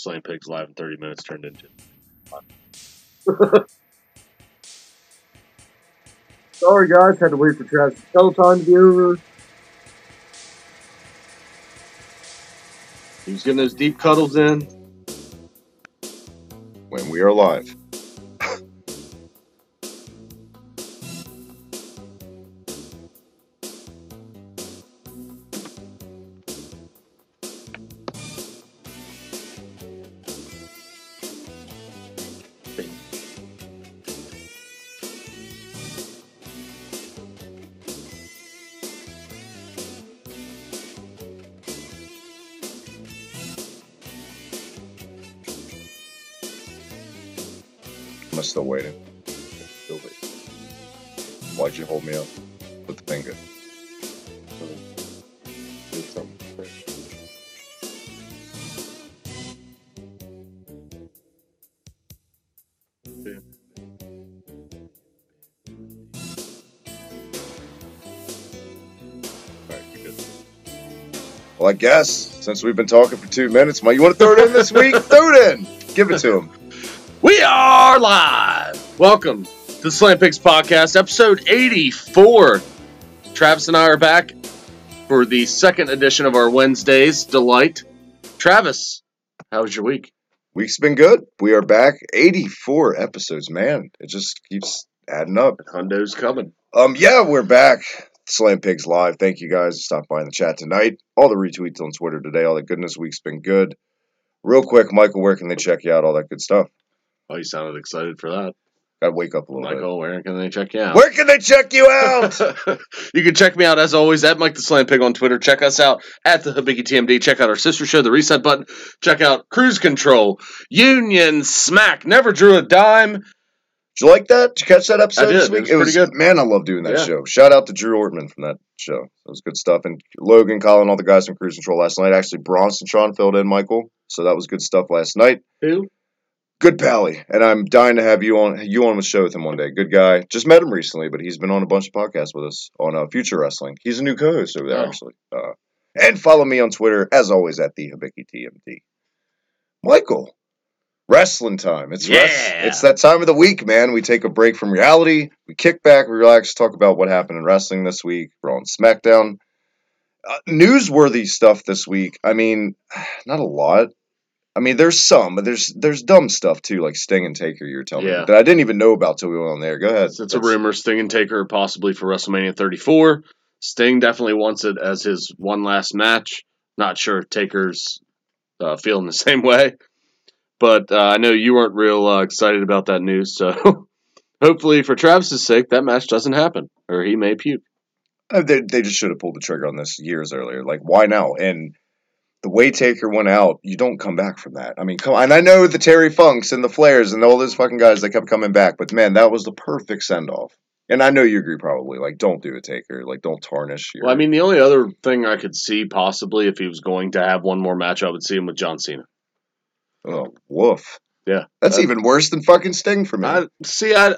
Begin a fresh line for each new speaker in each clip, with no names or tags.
Slam Pigs Live in 30 minutes turned into.
Sorry, guys. Had to wait for Travis Peloton to be over.
He was getting those deep cuddles in.
When we are live. I'm still waiting. Still waiting. Why'd you hold me up with the finger?
Did something. Alright, you're good.
Well, I guess, since we've been talking for 2 minutes, Mike, you want to throw it in this week? Throw it in! Give it to him.
We are live! Welcome to the Slam Pigs Podcast, episode 84. Travis and I are back for the second edition of our Wednesday's Delight. Travis, how was your week?
Week's been good. We are back. 84 episodes, man. It just keeps adding up.
Hondo's coming.
Yeah, we're back. Slam Pigs Live. Thank you guys for stopping by in the chat tonight. All the retweets on Twitter today. All the goodness. Week's been good. Real quick, Michael, where can they check you out? All that good stuff.
Oh, you sounded excited for that.
Gotta wake up a little
Michael, where can they check you out?
Where can they check you out?
You can check me out, as always, at Mike the Slam Pig on Twitter. Check us out at the Hibiki TMD. Check out our sister show, The Reset Button. Check out Cruise Control, Union Smack, Never Drew a Dime.
Did you like that? Did you catch that episode
I did.
this week?
It was pretty good.
Man, I love doing that
Yeah.
show. Shout out to Drew Ortman from that show. It was good stuff. And Logan, Colin, all the guys from Cruise Control last night. Actually, Bronson Tron filled in, Michael. So that was good stuff last night.
Who?
Good Pally. And I'm dying to have you on the show with him one day. Good guy. Just met him recently, but he's been on a bunch of podcasts with us on Future Wrestling. He's a new co-host over there, actually. And follow me on Twitter, as always, at the Hibiki TMD. Michael. Wrestling time. It's that time of the week, man. We take a break from reality. We kick back, we relax, talk about what happened in wrestling this week. We're on SmackDown. Newsworthy stuff this week. I mean, not a lot. I mean, there's some, but there's dumb stuff too, like Sting and Taker. You're telling me that I didn't even know about till we went on there. Go ahead.
It's a rumor. Sting and Taker possibly for WrestleMania 34. Sting definitely wants it as his one last match. Not sure if Taker's feeling the same way, but I know you weren't real excited about that news. So hopefully, for Travis's sake, that match doesn't happen, or he may puke.
They just should have pulled the trigger on this years earlier. Like, why now? And the way Taker went out, you don't come back from that. I mean, come on. And I know the Terry Funks and the Flairs and all those fucking guys that kept coming back, but man, that was the perfect send-off. And I know you agree probably. Like, don't do it, Taker. Like, don't tarnish your...
Well, I mean, the only other thing I could see possibly if he was going to have one more match, I would see him with John Cena.
Oh, woof.
Yeah.
That's even worse than fucking Sting for me.
I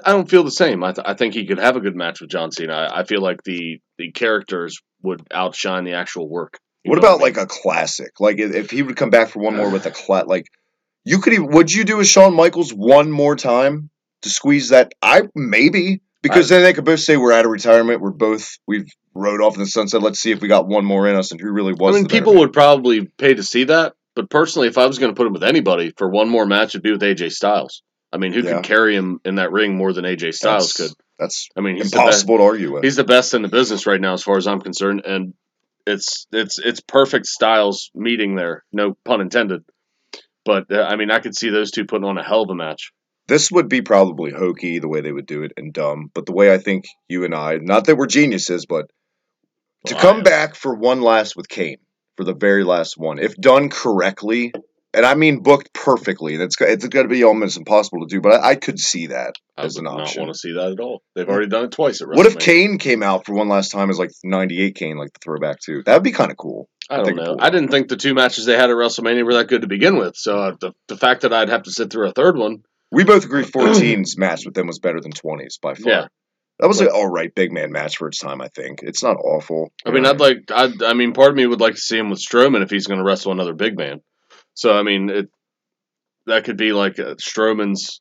don't feel the same. I think he could have a good match with John Cena. I feel like the characters would outshine the actual work.
What about like a classic? Like if he would come back for one more with a like you could even, would you do a Shawn Michaels one more time to squeeze that? Maybe because then they could both say we're out of retirement. We've rode off in the sunset. Let's see if we got one more in us and who really was.
I mean, people would probably pay to see that, but personally, if I was going to put him with anybody for one more match, it'd be with AJ Styles. I mean, who could carry him in that ring more than AJ Styles could?
That's
he's
impossible to argue with.
He's the best in the business right now, as far as I'm concerned, and it's perfect Styles meeting there, no pun intended. But I could see those two putting on a hell of a match.
This would be probably hokey the way they would do it and dumb, but the way I think you and I, not that we're geniuses, but to come back for one last with Kane for the very last one, if done correctly. And I mean booked perfectly. It's got to be almost impossible to do, but I could see that as an option.
I would not want to see that at all. They've already done it twice at WrestleMania.
What if Kane came out for one last time as like 98 Kane, like the throwback too? That would be kind of cool.
I don't know. I didn't think the two matches they had at WrestleMania were that good to begin with. So the fact that I'd have to sit through a third one.
We both agree 14's match with them was better than 20's by far. Yeah. That was an alright big man match for its time, I think. It's not awful.
I mean, part of me would like to see him with Strowman if he's going to wrestle another big man. So, I mean, that could be like Strowman's,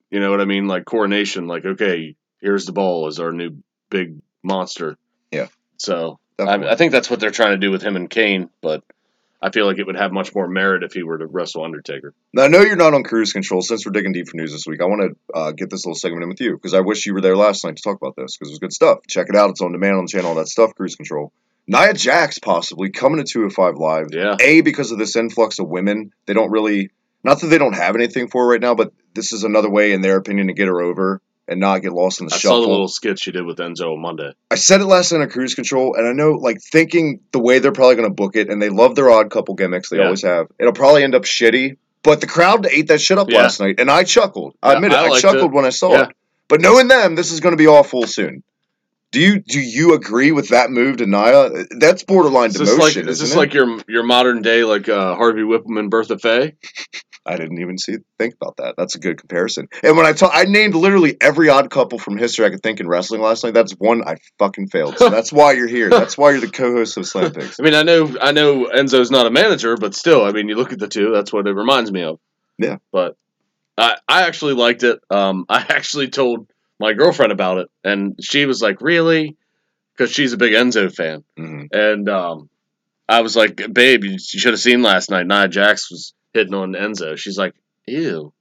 you know what I mean, like coronation. Like, okay, here's the ball as our new big monster.
Yeah.
So
Definitely.
I think that's what they're trying to do with him and Kane, but I feel like it would have much more merit if he were to wrestle Undertaker.
Now, I know you're not on cruise control. Since we're digging deep for news this week, I want to get this little segment in with you because I wish you were there last night to talk about this because it was good stuff. Check it out. It's on demand on the channel, all that stuff, cruise control. Nia Jax possibly coming to 205 Live.
Yeah.
Because of this influx of women. They don't really, not that they don't have anything for her right now, but this is another way, in their opinion, to get her over and not get lost in the
I
shuffle.
saw the little skit she did with Enzo on Monday.
I said it last night on Cruise Control, and I know, like, thinking the way they're probably going to book it, and they love their odd couple gimmicks, they always have. It'll probably end up shitty, but the crowd ate that shit up last night, and I chuckled. I admit it, I chuckled when I saw it. But knowing them, this is going to be awful soon. Do you agree with that move to Nia? That's borderline demotion,
is this like your modern day like Harvey Whippleman, Bertha Faye?
I didn't even think about that. That's a good comparison. And when I named literally every odd couple from history I could think in wrestling last night. That's one I fucking failed. So that's why you're here. That's why you're the co-host of Slam Pigs.
I mean, I know Enzo's not a manager, but still, I mean, you look at the two. That's what it reminds me of.
Yeah.
But I actually liked it. I actually told my girlfriend about it, and she was like, "Really?" Because she's a big Enzo fan, and I was like, "Babe, you should have seen last night. Nia Jax was hitting on Enzo." She's like, "Ew."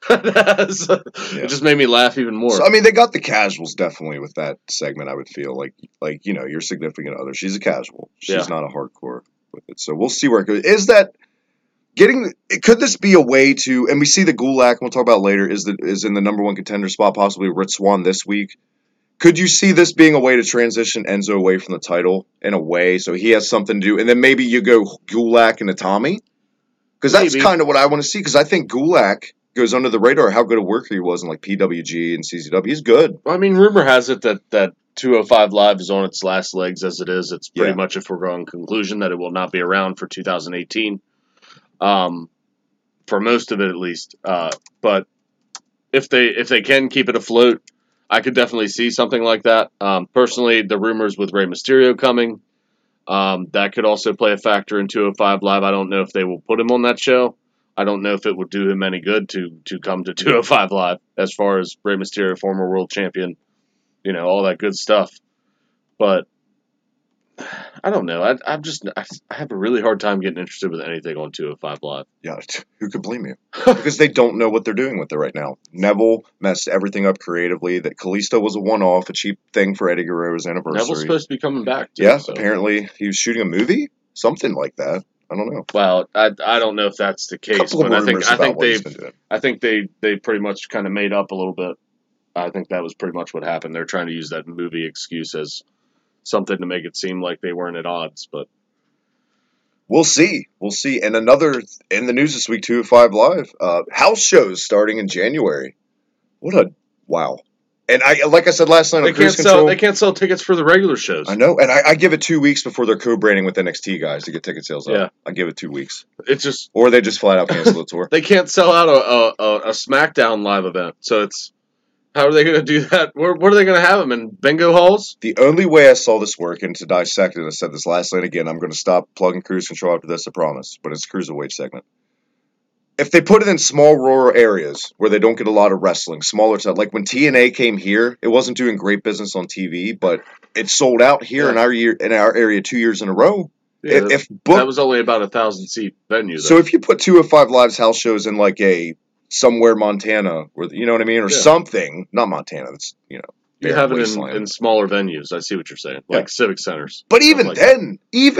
It just made me laugh even more.
So, I mean, they got the casuals definitely with that segment, I would feel. Like your significant other. She's a casual. She's not a hardcore with it. So we'll see where it goes. Is that could this be a way to, and we see the Gulak, and we'll talk about later, is in the number one contender spot, possibly Riott Squad this week. Could you see this being a way to transition Enzo away from the title in a way so he has something to do, and then maybe you go Gulak and Itami? Because that's kind of what I want to see, because I think Gulak goes under the radar how good a worker he was in like PWG and CZW. He's good.
Well, I mean, rumor has it that 205 Live is on its last legs as it is. It's pretty much a foregone conclusion that it will not be around for 2018. For most of it at least. But if they can keep it afloat, I could definitely see something like that. Personally, the rumors with Rey Mysterio coming, that could also play a factor in 205 Live. I don't know if they will put him on that show. I don't know if it would do him any good to come to 205 Live as far as Rey Mysterio, former world champion, all that good stuff. But I don't know. I have a really hard time getting interested with anything on 205 Live.
Yeah, who could blame you? Because they don't know what they're doing with it right now. Neville messed everything up creatively. That Kalisto was a one-off, a cheap thing for Eddie Guerrero's anniversary.
Neville's supposed to be coming back, too.
Yeah, so. Apparently he was shooting a movie? Something like that. I don't know.
Well, I don't know if that's the case, but I think they pretty much kind of made up a little bit. I think that was pretty much what happened. They're trying to use that movie excuse as something to make it seem like they weren't at odds, but
we'll see. And another in the news this week, 205 Live, house shows starting in January. Wow. And like I said last night,
they can't sell tickets for the regular shows.
I know, and I give it 2 weeks before they're co-branding with NXT guys to get ticket sales up. Yeah. I give it 2 weeks.
It's just,
or they just flat out cancel the tour.
They can't sell out a SmackDown live event, so it's. How are they going to do that? Where are they going to have them, in bingo halls?
The only way I saw this work, and to dissect it, I said this last night again, I'm going to stop plugging Cruise Control after this, I promise, but it's a Cruiserweight segment. If they put it in small rural areas where they don't get a lot of wrestling, smaller stuff, like when TNA came here, it wasn't doing great business on TV, but it sold out here in our area 2 years in a row.
Yeah, that was only about 1,000-seat venue, though.
So if you put 205 Live's house shows in like somewhere Montana, or you know what I mean, or something. Not Montana. That's
you have it in smaller venues. I see what you're saying, like civic centers.
But even then, you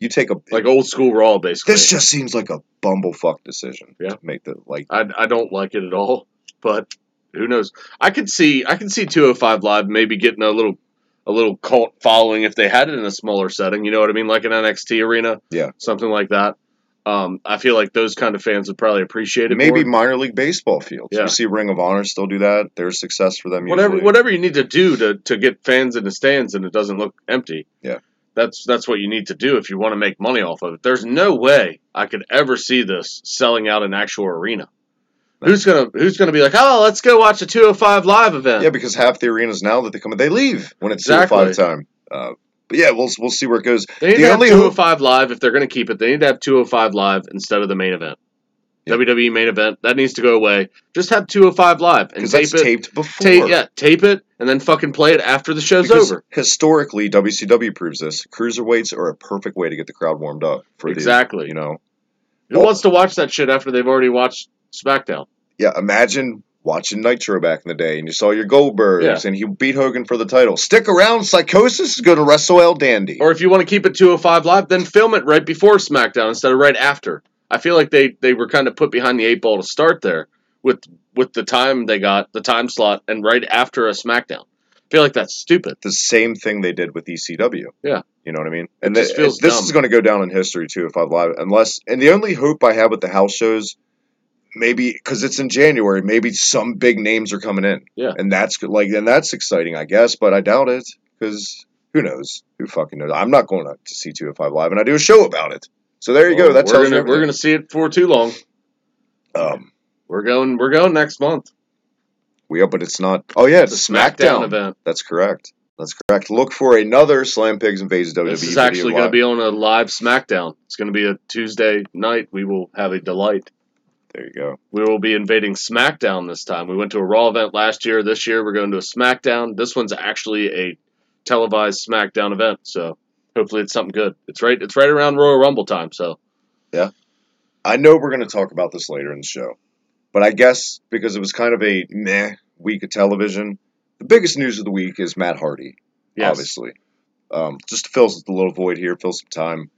take
like old school Raw, basically.
This just seems like a bumblefuck decision.
Yeah,
to make the
I don't like it at all. But who knows? I can see 205 Live maybe getting a little cult following if they had it in a smaller setting. You know what I mean, like an NXT arena.
Yeah,
something like that. I feel like those kind of fans would probably appreciate it.
Maybe
more.
minor league baseball fields. Yeah. You see Ring of Honor still do that. There's success for them.
Whatever you need to do to get fans in the stands and it doesn't look empty.
Yeah,
that's what you need to do if you want to make money off of it. There's no way I could ever see this selling out an actual arena. Right. Who's gonna be like, oh, let's go watch a 205 Live event?
Yeah, because half the arenas now that they come in, they leave when it's 205 time. But yeah, we'll see where it goes.
They need to have 205 Live if they're going to keep it. They need to have 205 Live instead of the main event.
Yeah.
WWE main event. That needs to go away. Just have 205 Live and
Because
tape
that's
it.
taped before.
Tape it and then fucking play it after the show's
Because
over.
historically, WCW proves this. Cruiserweights are a perfect way to get the crowd warmed up.
Exactly.
Who
wants to watch that shit after they've already watched SmackDown?
Yeah, imagine watching Nitro back in the day and you saw your Goldbergs and he beat Hogan for the title. Stick around, Psychosis is going to wrestle El Dandy.
Or if you want to keep it 205 Live, then film it right before SmackDown instead of right after. I feel like they were kind of put behind the 8 ball to start there with the time they got, the time slot, and right after a SmackDown. I feel like that's stupid.
The same thing they did with ECW.
Yeah.
You know what I mean? And
this feels dumb.
is going to go down in history, 205 Live. And the only hope I have with the house shows, maybe, because it's in January, maybe some big names are coming in.
Yeah.
And that's exciting, I guess, but I doubt it, because who knows? Who fucking knows? I'm not going to see 205 Live, and I do a show about it. So there you go. That tells you
we're gonna see it for too long. We're going next month.
But it's not. Oh yeah, it's a SmackDown
event.
That's correct. Look for another Slam Pigs Invades WWE.
This is actually going to be on a live SmackDown. It's going to be a Tuesday night. We will have a delight.
There you go.
We will be invading SmackDown this time. We went to a Raw event last year. This year we're going to a SmackDown. This one's actually a televised SmackDown event. So hopefully it's something good. It's right around Royal Rumble time. So
yeah, I know we're going to talk about this later in the show, but I guess because it was kind of a meh week of television, the biggest news of the week is Matt Hardy. Yes. Obviously, just to fill the little void here, fill some time.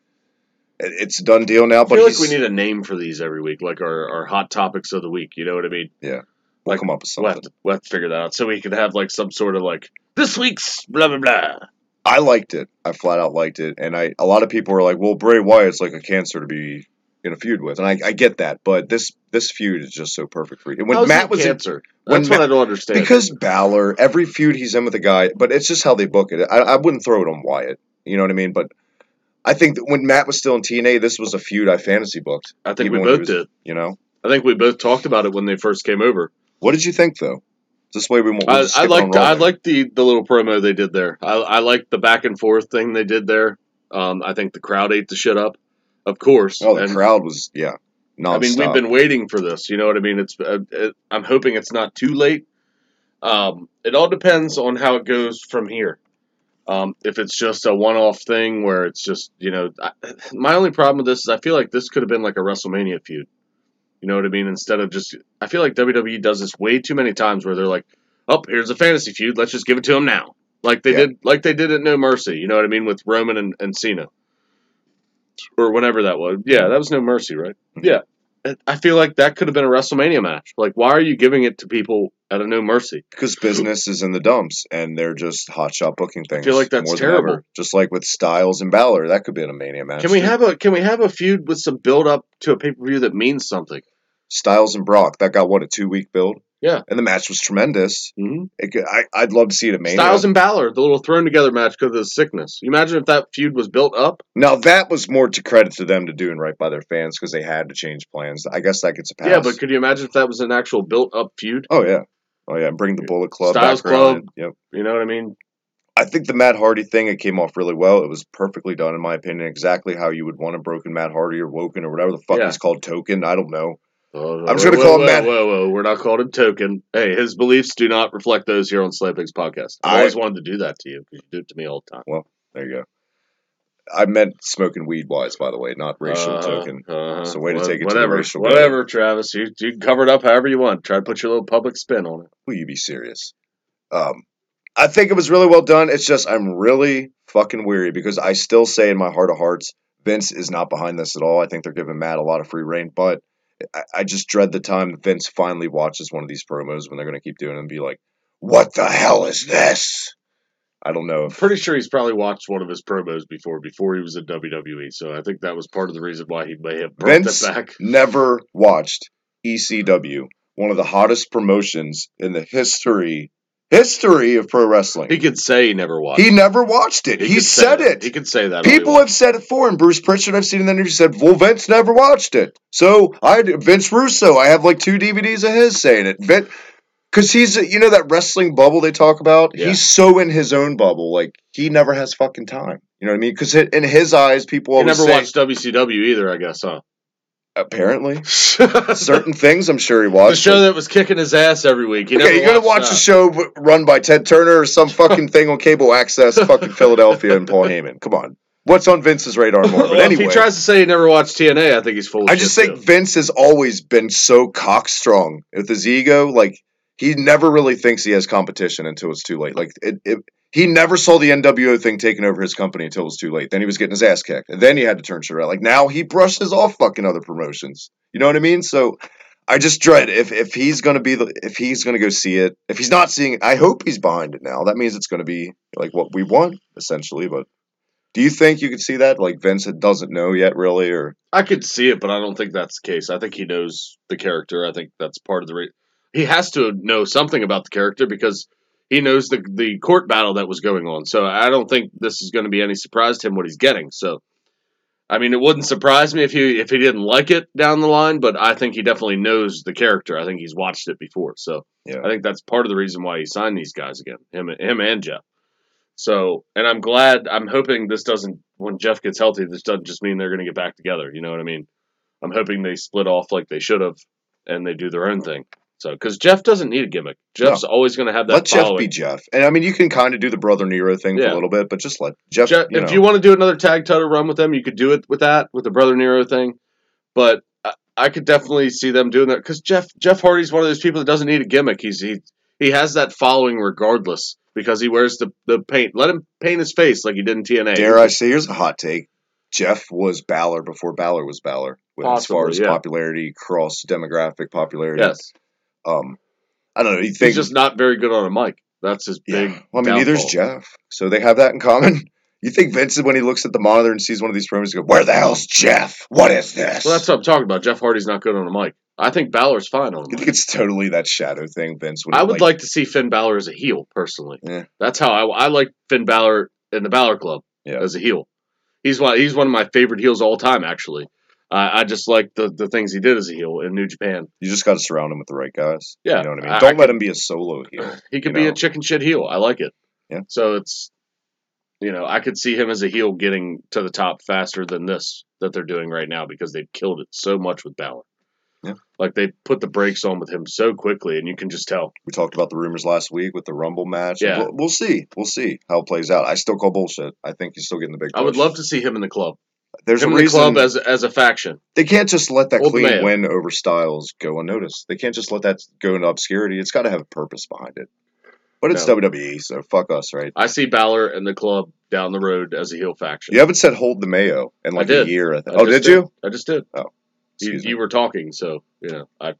It's a done deal now.
I feel like we need a name for these every week, like our hot topics of the week. You know what I mean?
Yeah, we'll come up with something.
We'll have to figure that out so we could have like some sort of like this week's blah blah blah.
I liked it. I flat out liked it, and a lot of people were like, "Well, Bray Wyatt's like a cancer to be in a feud with," and I get that, but this feud is just so perfect for you. And
when Matt was cancer, that's what I don't understand.
Because Balor, every feud he's in with a guy, but it's just how they book it. I wouldn't throw it on Wyatt. You know what I mean? But I think that when Matt was still in TNA, this was a feud I fantasy booked.
I think we both did.
You know?
I think we both talked about it when they first came over.
What did you think, though? This way we won't.
I liked the little promo they did there. I liked the back and forth thing they did there. I think the crowd ate the shit up, of course.
Oh, the crowd was nonstop.
I mean, we've been waiting for this. You know what I mean? I'm hoping it's not too late. It all depends on how it goes from here. If it's just a one-off thing where it's just, my only problem with this is I feel like this could have been like a WrestleMania feud. You know what I mean? Instead of just, I feel like WWE does this way too many times where they're like, oh, here's a fantasy feud. Let's just give it to them now. Like they did at No Mercy. You know what I mean? With Roman and Cena. Or whenever that was. Yeah, that was No Mercy, right? Mm-hmm. Yeah. I feel like that could have been a WrestleMania match. Like, why are you giving it to people at a No Mercy?
Because business is in the dumps, and they're just hotshot booking things.
I feel like that's terrible.
Just like with Styles and Balor, that could be in a Mania match.
Can we have a feud with some build up to a pay per view that means something?
Styles and Brock, that got a 2-week build.
Yeah,
and the match was tremendous.
Mm-hmm.
I'd love to see it at Mania.
Styles and Balor, the little thrown together match because of the sickness. You imagine if that feud was built up?
Now that was more to credit to them to doing right by their fans because they had to change plans. I guess that gets a pass.
Yeah, but could you imagine if that was an actual built up feud?
Oh yeah, bring the Bullet Club,
Styles Club.
Yep.
You know what I mean?
I think the Matt Hardy thing, it came off really well. It was perfectly done in my opinion, exactly how you would want a broken Matt Hardy or Woken or whatever the fuck he's called, Token. I don't know. I'm just going to call him Matt.
Whoa. We're not calling him Token. Hey, his beliefs do not reflect those here on Slam Pigs Podcast. I always wanted to do that to you because you do it to me all the time.
Well, there you go. I meant smoking weed-wise, by the way, not racial token. So way to take it to the racial.
Whatever, Travis. You can cover it up however you want. Try to put your little public spin on it.
Will you be serious? I think it was really well done. It's just I'm really fucking weary because I still say in my heart of hearts, Vince is not behind this at all. I think they're giving Matt a lot of free reign, but I just dread the time that Vince finally watches one of these promos when they're going to keep doing it and be like, what the hell is this? I don't know.
I'm pretty sure he's probably watched one of his promos before he was in WWE, so I think that was part of the reason why he may have brought
Vince
that back.
Never watched ECW, one of the hottest promotions in the history of pro wrestling.
He could say he never watched it.
He never watched it. He said it.
He could say that.
People have said it for him. Bruce Pritchard, I've seen in the interview, said, well, Vince never watched it. So, Vince Russo, I have like 2 DVDs of his saying it. Because he's, that wrestling bubble they talk about? Yeah. He's so in his own bubble. Like, he never has fucking time. You know what I mean? Because in his eyes, people always
say... He never watched WCW either, I guess, huh?
Apparently. Certain things I'm sure he watched.
The show that was kicking his ass every week. You're
going to watch a show run by Ted Turner or some fucking thing on cable access, fucking Philadelphia and Paul Heyman. Come on. What's on Vince's radar more? But
well,
anyway.
If he tries to say he never watched TNA, I think he's full of shit.
I just think Vince has always been so cockstrong with his ego. Like, he never really thinks he has competition until it's too late. Like, he never saw the NWO thing taking over his company until it was too late. Then he was getting his ass kicked. And then he had to turn shit around. Like, now he brushes off fucking other promotions. You know what I mean? So, I just dread if he's going to if he's going to go see it. If he's not seeing it, I hope he's behind it now. That means it's going to be like what we want, essentially. But do you think you could see that? Like, Vince doesn't know yet, really? Or
I could see it, but I don't think that's the case. I think he knows the character. I think that's part of the he has to know something about the character because he knows the court battle that was going on. So I don't think this is going to be any surprise to him what he's getting. So, I mean, it wouldn't surprise me if he didn't like it down the line, but I think he definitely knows the character. I think he's watched it before. So
yeah.
I think that's part of the reason why he signed these guys again, him and Jeff. So, and I'm hoping this doesn't, when Jeff gets healthy, this doesn't just mean they're going to get back together. You know what I mean? I'm hoping they split off like they should have and they do their own thing. So, because Jeff doesn't need a gimmick. Jeff's always going to have that
Let
following.
Jeff be Jeff. And I mean, you can kind of do the Brother Nero thing for a little bit, but just let Jeff,
if you want to do another tag title run with them, you could do it with the Brother Nero thing. But I could definitely see them doing that because Jeff Hardy's one of those people that doesn't need a gimmick. He has that following regardless because he wears the paint. Let him paint his face like he did in TNA.
Dare I say, here's a hot take. Jeff was Balor before Balor was Balor. As far as popularity, cross demographic popularity.
Yes.
I don't know. You think
he's just not very good on a mic. That's his big.
Well, I mean, neither's Jeff. So they have that in common. You think Vince, when he looks at the monitor and sees one of these promos, he goes, "Where the hell's Jeff? What is this?"
Well, that's what I'm talking about. Jeff Hardy's not good on a mic. I think Balor's fine on a mic.
You think it's totally that shadow thing, Vince?
I would like to see Finn Balor as a heel, personally.
Yeah.
That's how I like Finn Balor in the Balor Club as a heel. He's one of my favorite heels of all time, actually. I just like the things he did as a heel in New Japan.
You just got to surround him with the right guys.
Yeah.
You know what I mean? Don't let him be a solo heel.
He could be a chicken shit heel. I like it.
Yeah.
So it's, I could see him as a heel getting to the top faster than this that they're doing right now because they've killed it so much with Balor.
Yeah.
Like they put the brakes on with him so quickly, and you can just tell.
We talked about the rumors last week with the Rumble match.
Yeah.
We'll see. We'll see how it plays out. I still call bullshit. I think he's still getting the big push.
I would love to see him in the club.
There's
him
a reason
in the club as a faction.
They can't just let that clean win over Styles go unnoticed. They can't just let that go into obscurity. It's got to have a purpose behind it. But it's WWE, so fuck us, right?
I see Balor in the club down the road as a heel faction.
You haven't said hold the Mayo in like a year, I think. Did
you? I just did.
Oh.
You were talking, so, I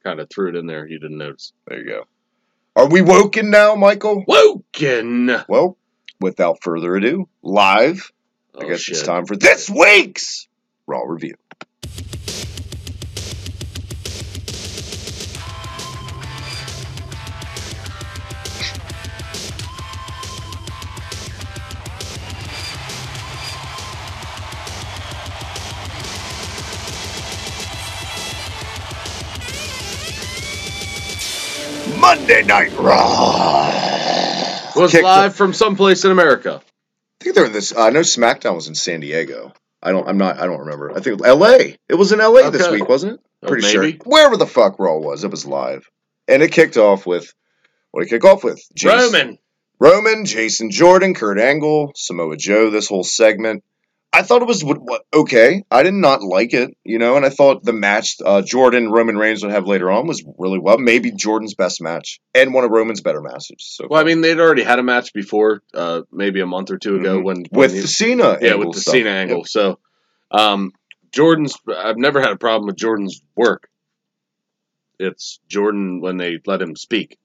kind of threw it in there. You didn't notice.
There you go. Are we woken now, Michael?
Woken!
Well, without further ado, live, I guess it's time for this week's Raw Review. Monday Night Raw
was live from someplace in America.
I think they're in this. I know SmackDown was in San Diego. I don't remember. I think it was L.A. It was in L.A. this week, wasn't it? Pretty sure. Wherever the fuck Raw was, it was live, and it kicked off with what did it kick off with? Roman, Jason Jordan, Kurt Angle, Samoa Joe. This whole segment. I thought it was okay. I did not like it, and I thought the match Jordan Roman Reigns would have later on was really well. Maybe Jordan's best match and one of Roman's better matches. So
well, I mean, they'd already had a match before, maybe a month or two ago
with the Cena,
with the Cena angle. Yep. So Jordan's. I've never had a problem with Jordan's work. It's Jordan when they let him speak.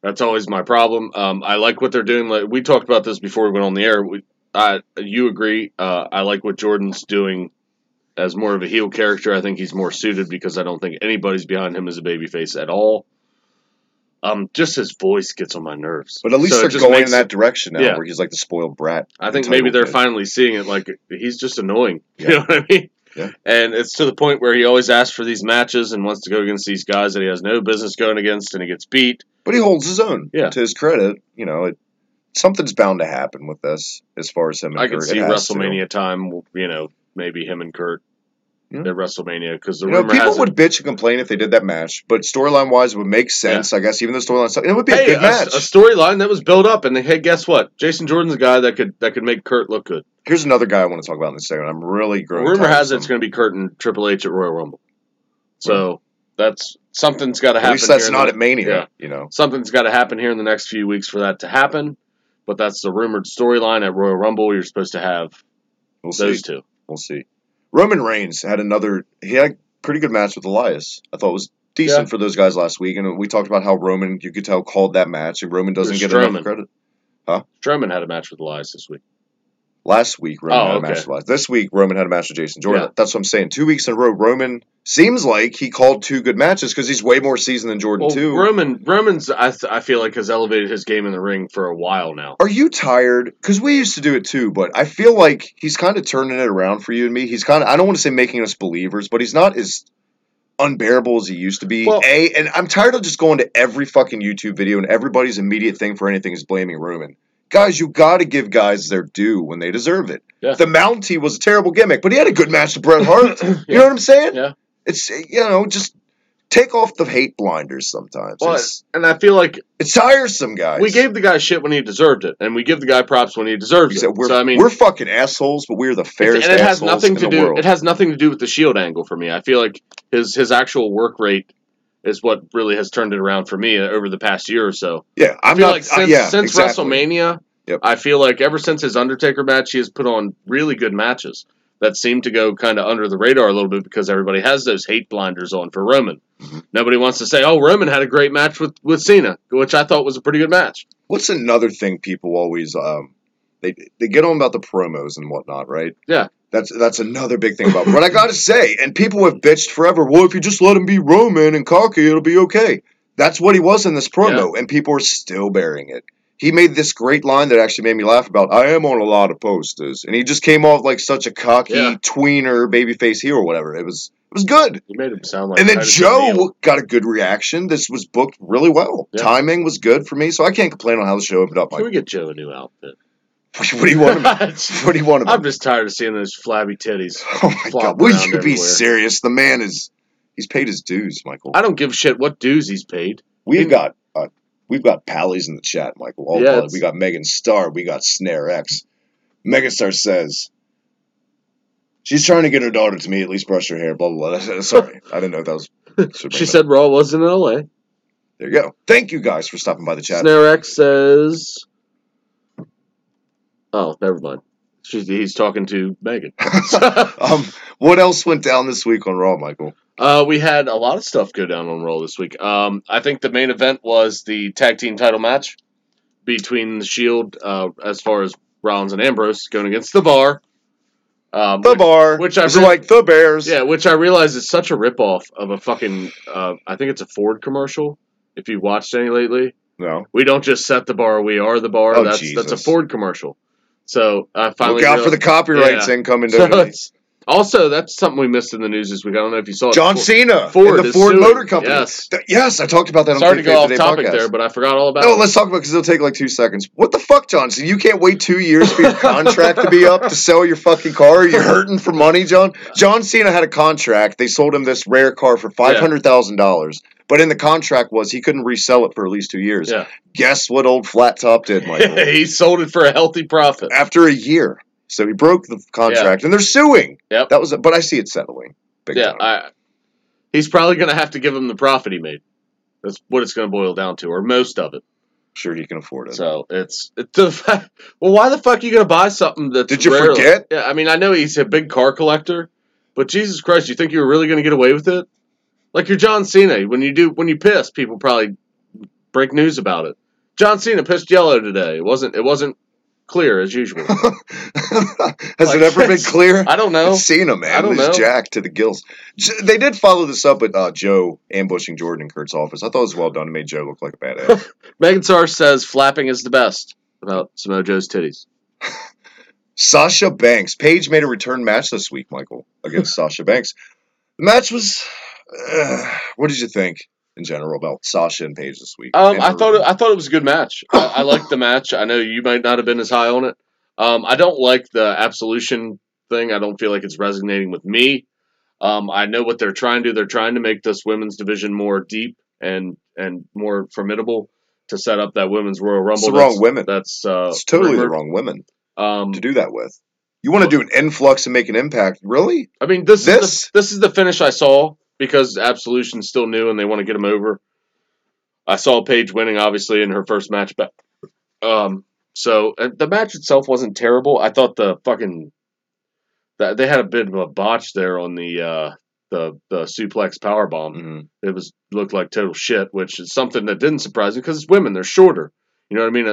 That's always my problem. I like what they're doing. Like we talked about this before we went on the air. You agree. I like what Jordan's doing as more of a heel character. I think he's more suited because I don't think anybody's behind him as a babyface at all. Just his voice gets on my nerves.
But at least they're going in that direction now where he's like the spoiled brat.
I think maybe they're finally seeing it like he's just annoying. Yeah. You know what I mean?
Yeah.
And it's to the point where he always asks for these matches and wants to go against these guys that he has no business going against and he gets beat.
But he holds his own.
Yeah.
To his credit, something's bound to happen with this as far as him and Kurt.
I can see WrestleMania time, maybe him and Kurt at WrestleMania because the
You know,
rumor
people
has
would bitch and complain if they did that match, but storyline-wise, it would make sense, I guess, even the storyline stuff. It would be a good match.
A storyline that was built up, and hey, guess what? Jason Jordan's a guy that could make Kurt look good.
Here's another guy I want to talk about in a second. I'm really growing
rumor has
tiresome.
it's going to be Kurt and Triple H at Royal Rumble. So that's something's got to happen.
At least that's
here
not at Mania, you know.
Something's got to happen here in the next few weeks for that to happen. But that's the rumored storyline at Royal Rumble. You're supposed to have those two.
We'll see. Roman Reigns had he had a pretty good match with Elias. I thought it was decent for those guys last week. And we talked about how Roman, you could tell, called that match. And Roman doesn't get enough credit. Huh?
Strowman had a match with Elias this week.
Last week, Roman had a match with Elias. This week, Roman had a match with Jason Jordan. Yeah. That's what I'm saying. 2 weeks in a row, Roman seems like he called 2 good matches because he's way more seasoned than Jordan, too.
Roman's, I feel like, has elevated his game in the ring for a while now.
Are you tired? Because we used to do it, too, but I feel like he's kind of turning it around for you and me. He's kind of, I don't want to say making us believers, but he's not as unbearable as he used to be. And I'm tired of just going to every fucking YouTube video and everybody's immediate thing for anything is blaming Roman. Guys, you got to give guys their due when they deserve it. Yeah. The Mountie was a terrible gimmick, but he had a good match with Bret Hart. You know what I'm saying?
Yeah.
It's, just take off the hate blinders sometimes.
Well, and I feel like
it's tiresome, guys.
We gave the guy shit when he deserved it, and we give the guy props when he deserves it.
We're fucking assholes, but we're the fairest assholes in the world.
It has nothing to do with the Shield angle for me. I feel like his actual work rate is what really has turned it around for me over the past year or so.
Yeah,
since WrestleMania, I feel like ever since his Undertaker match, he has put on really good matches that seem to go kind of under the radar a little bit because everybody has those hate blinders on for Roman. Mm-hmm. Nobody wants to say, "Oh, Roman had a great match with Cena," which I thought was a pretty good match.
What's another thing people always they get on about the promos and whatnot, right?
Yeah.
That's another big thing about it. But I got to say, and people have bitched forever, well, if you just let him be Roman and cocky, it'll be okay. That's what he was in this promo, and people are still burying it. He made this great line that actually made me laugh about, I am on a lot of posters. And he just came off like such a cocky tweener babyface heel or whatever. It was good.
He made him sound like.
And then Joe got a good reaction. This was booked really well. Yeah. Timing was good for me, so I can't complain on how the show opened up.
Can we get Joe a new outfit?
What do you want him? What do you want him?
I'm just tired of seeing those flabby titties.
Oh my God! Will you be serious? The man he's paid his dues, Michael.
I don't give a shit what dues he's paid.
We've got pallies in the chat, Michael. We got Megan Starr. We got Snare X. Megan Starr says she's trying to get her daughter to me at least brush her hair. Blah blah blah. Sorry, I didn't know if that was.
She said Raw was in L.A.
There you go. Thank you guys for stopping by the chat.
Snare X says. Oh, never mind. He's talking to Megan.
What else went down this week on Raw, Michael?
We had a lot of stuff go down on Raw this week. I think the main event was the tag team title match between the Shield, as far as Rollins and Ambrose, going against The Bar.
Which I like the Bears.
Yeah, which I realize is such a ripoff of a fucking, I think it's a Ford commercial, if you've watched any lately.
No.
We don't just set the bar, we are the bar.
Oh,
that's a Ford commercial. So I finally
look out for the copyrights incoming.
Also, that's something we missed in the news this week. I don't know if you saw it.
John Cena,
Ford
the Ford Motor Company. Yes, I talked about that on the
Sorry to go off topic there, but I forgot all about it.
No, let's talk about it because it'll take like 2 seconds. What the fuck, John Cena? You can't wait 2 years for your contract to be up to sell your fucking car? You're hurting for money, John? John Cena had a contract. They sold him this rare car for $500,000. But in the contract was he couldn't resell it for at least 2 years.
Yeah.
Guess what old Flat Top did, Michael?
He sold it for a healthy profit.
After a year. So he broke the contract, and they're suing.
Yep.
That was but I see it settling. Big time.
He's probably going to have to give him the profit he made. That's what it's going to boil down to, or most of it.
Sure, he can afford it.
So it's well, why the fuck are you going to buy something that's
Did you forget?
Yeah, I mean, I know he's a big car collector, but Jesus Christ, you think you were really going to get away with it? Like you're John Cena. When you piss, people probably break news about it. John Cena pissed yellow today. It wasn't clear as usual.
Has it ever been clear?
I don't know.
It's Cena, man.
I don't know.
Jacked to the gills. They did follow this up with Joe ambushing Jordan in Kurt's office. I thought it was well done. It made Joe look like a badass.
Megan Starr says flapping is the best about Samoa Joe's titties.
Sasha Banks. Paige made a return match this week, Michael, against Sasha Banks. The match was... what did you think in general about Sasha and Paige this week?
I thought it was a good match. I liked the match. I know you might not have been as high on it. I don't like the absolution thing. I don't feel like it's resonating with me. I know what they're trying to do. They're trying to make this women's division more deep and more formidable to set up that women's Royal Rumble.
It's the wrong women.
That's
it's totally
rumored.
the wrong women
to
do that with. You want to do an influx and make an impact? Really?
I mean, this is the finish I saw because Absolution's still new and they want to get them over. I saw Paige winning, obviously, in her first match back. So the match itself wasn't terrible. I thought they had a bit of a botch there on the suplex powerbomb.
Mm-hmm.
It looked like total shit, which is something that didn't surprise me because it's women. They're shorter. You know what I mean?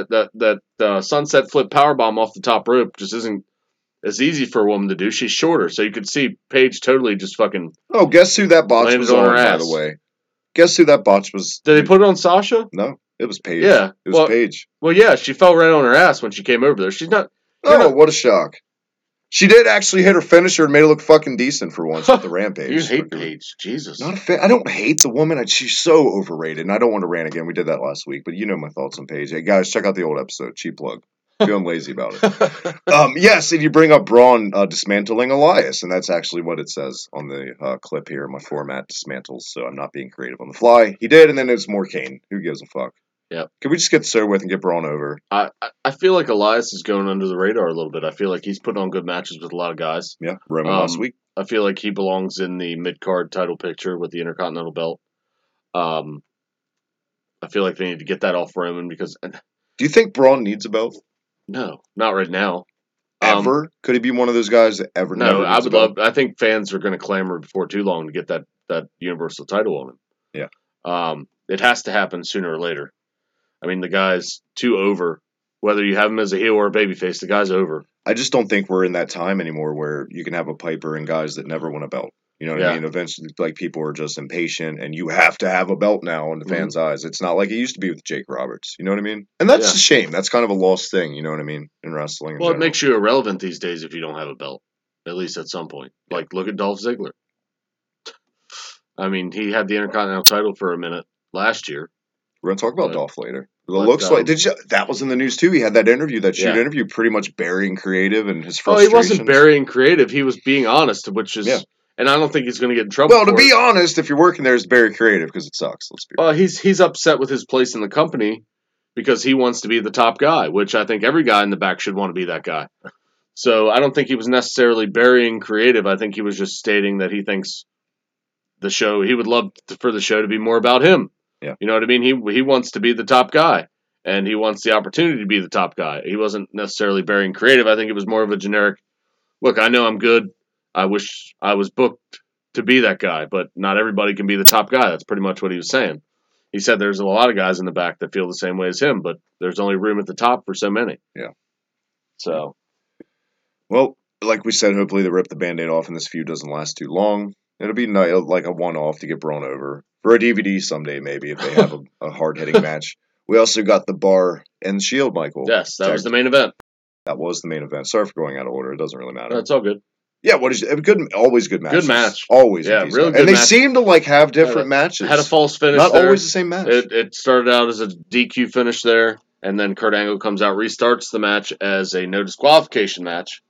That sunset flip powerbomb off the top rope just isn't as easy for a woman to do. She's shorter, so you could see Paige totally just fucking.
Oh, guess who that botch was on, by the way? Guess who that botch was?
Did they put it on Sasha?
No, it was Paige.
Yeah,
it was Paige.
Well, yeah, she fell right on her ass when she came over there. She's not.
What a shock! She did actually hit her finisher and made it look fucking decent for once with the Rampage.
You hate Paige, Jesus.
Not a fan. I don't hate the woman. She's so overrated, and I don't want to rant again. We did that last week, but you know my thoughts on Paige. Hey guys, check out the old episode. Cheap plug. Feeling lazy about it. Yes, and you bring up Braun dismantling Elias, and that's actually what it says on the clip here. My format dismantles, so I'm not being creative on the fly. He did, and then it's more Kane. Who gives a fuck?
Yep.
Can we just get this over with and get Braun over?
I feel like Elias is going under the radar a little bit. I feel like he's putting on good matches with a lot of guys.
Yeah, Roman last week.
I feel like he belongs in the mid-card title picture with the Intercontinental belt. I feel like they need to get that off Roman because...
Do you think Braun needs a belt?
No, not right now.
Ever? Could he be one of those guys that ever?
No, I would love. I think fans are going to clamor before too long to get that Universal title on him.
Yeah.
It has to happen sooner or later. I mean, the guy's too over. Whether you have him as a heel or a babyface, the guy's over.
I just don't think we're in that time anymore where you can have a Piper and guys that never win a belt. You know what I mean? Eventually, like, people are just impatient, and you have to have a belt now in the fans' eyes. It's not like it used to be with Jake Roberts. You know what I mean? And that's a shame. That's kind of a lost thing. You know what I mean? In wrestling.
Well, it makes you irrelevant these days if you don't have a belt, at least at some point. Like, look at Dolph Ziggler. I mean, he had the Intercontinental title for a minute last year.
We're gonna talk about Dolph later. It looks like that was in the news too. He had that interview, that shoot interview, pretty much burying creative and his frustrations.
Oh, he wasn't burying creative. He was being honest, which is, and I don't think he's going to get in trouble.
Well, to be honest, if you're working there, it's very creative because it sucks. Let's be
honest. Well, he's upset with his place in the company because he wants to be the top guy, which I think every guy in the back should want to be that guy. So I don't think he was necessarily burying creative. I think he was just stating that he thinks he would love for the show to be more about him.
Yeah.
You know what I mean? He wants to be the top guy, and he wants the opportunity to be the top guy. He wasn't necessarily burying creative. I think it was more of a generic, look, I know I'm good. I wish I was booked to be that guy, but not everybody can be the top guy. That's pretty much what he was saying. He said there's a lot of guys in the back that feel the same way as him, but there's only room at the top for so many.
Yeah.
So.
Well, like we said, hopefully they rip the Band-Aid off and this feud doesn't last too long. It'll be like a one-off to get Braun over. For a DVD someday, maybe, if they have a hard-hitting match. We also got the Bar and Shield, Michael.
Yes, that was the main event.
That was the main event. Sorry for going out of order. It doesn't really matter.
That's all good.
Yeah, always good matches.
Good match.
Always.
Yeah, real good.
And they seem to have different matches.
Had a false finish.
Not
there.
Always the same match.
It started out as a DQ finish there, and then Kurt Angle comes out, restarts the match as a no disqualification match,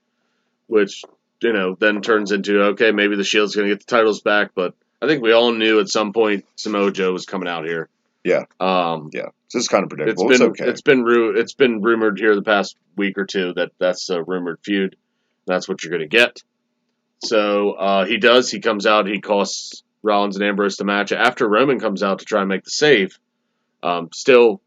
which, then turns into, okay, maybe the Shield's going to get the titles back, but I think we all knew at some point Samoa Joe was coming out here.
Yeah. Yeah. So it's kind of predictable. It's okay.
It's been rumored here the past week or two that that's a rumored feud. That's what you're going to get. So he does. He comes out. He costs Rollins and Ambrose the match. After Roman comes out to try and make the save, still,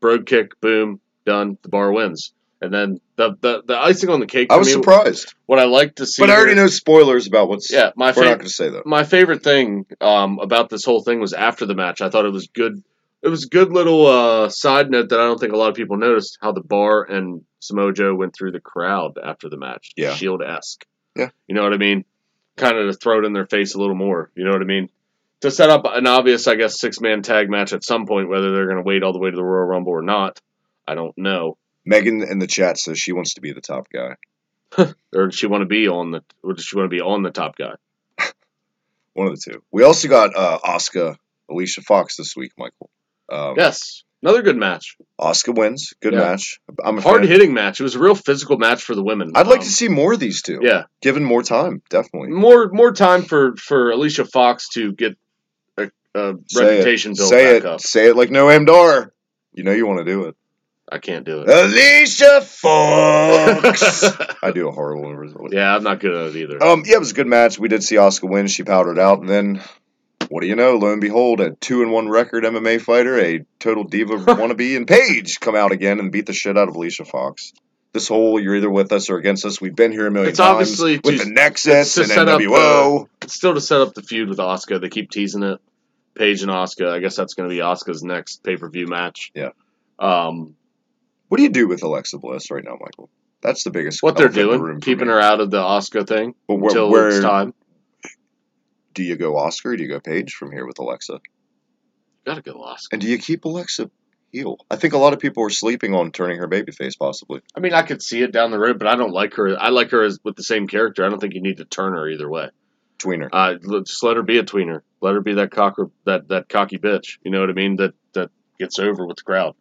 Brogue kick, boom, done. The Bar wins. And then the icing on the cake.
I was surprised.
What I like to see,
but I already know spoilers about what's.
Yeah,
we're not going to say that.
My favorite thing about this whole thing was after the match. I thought it was good. It was a good little side note that I don't think a lot of people noticed. How the Bar and Samoa Joe went through the crowd after the match.
Yeah,
Shield-esque.
Yeah,
you know what I mean. Kind of to throw it in their face a little more. You know what I mean. To set up an obvious, I guess, 6-man tag match at some point, whether they're going to wait all the way to the Royal Rumble or not, I don't know.
Megan in the chat says she wants to be the top guy.
Or does she want to be on the top guy?
One of the two. We also got Asuka, Alicia Fox this week, Michael.
Yes. Another good match.
Asuka wins. Good match. I'm a
hard-hitting match. It was a real physical match for the women.
I'd like to see more of these two.
Yeah.
Given more time, definitely.
More time for Alicia Fox to get a reputation built back up.
Say it like Noam Dar. You know you want to do it.
I can't do it.
Alicia Fox. I do a horrible voice.
Yeah, I'm not good at it either.
Yeah, it was a good match. We did see Asuka win. She powdered out, and then, what do you know? Lo and behold, a 2-1 record MMA fighter, a total diva wannabe, and Paige come out again and beat the shit out of Alicia Fox. This whole you're either with us or against us. We've been here a million times with the Nexus and NWO.
It's still to set up the feud with Asuka. They keep teasing it. Paige and Asuka. I guess that's going to be Asuka's next pay-per-view match.
Yeah. What do you do with Alexa Bliss right now, Michael? That's the biggest.
What they're doing, keeping her out of the Asuka thing until it's time.
Do you go Asuka or do you go Paige from here with Alexa?
Gotta go Asuka.
And do you keep Alexa heel? I think a lot of people are sleeping on turning her babyface, possibly.
I mean, I could see it down the road, but I don't like her. I like her with the same character. I don't think you need to turn her either way.
Tweener.
Just let her be a tweener. Let her be that that cocky bitch. You know what I mean? That gets over with the crowd.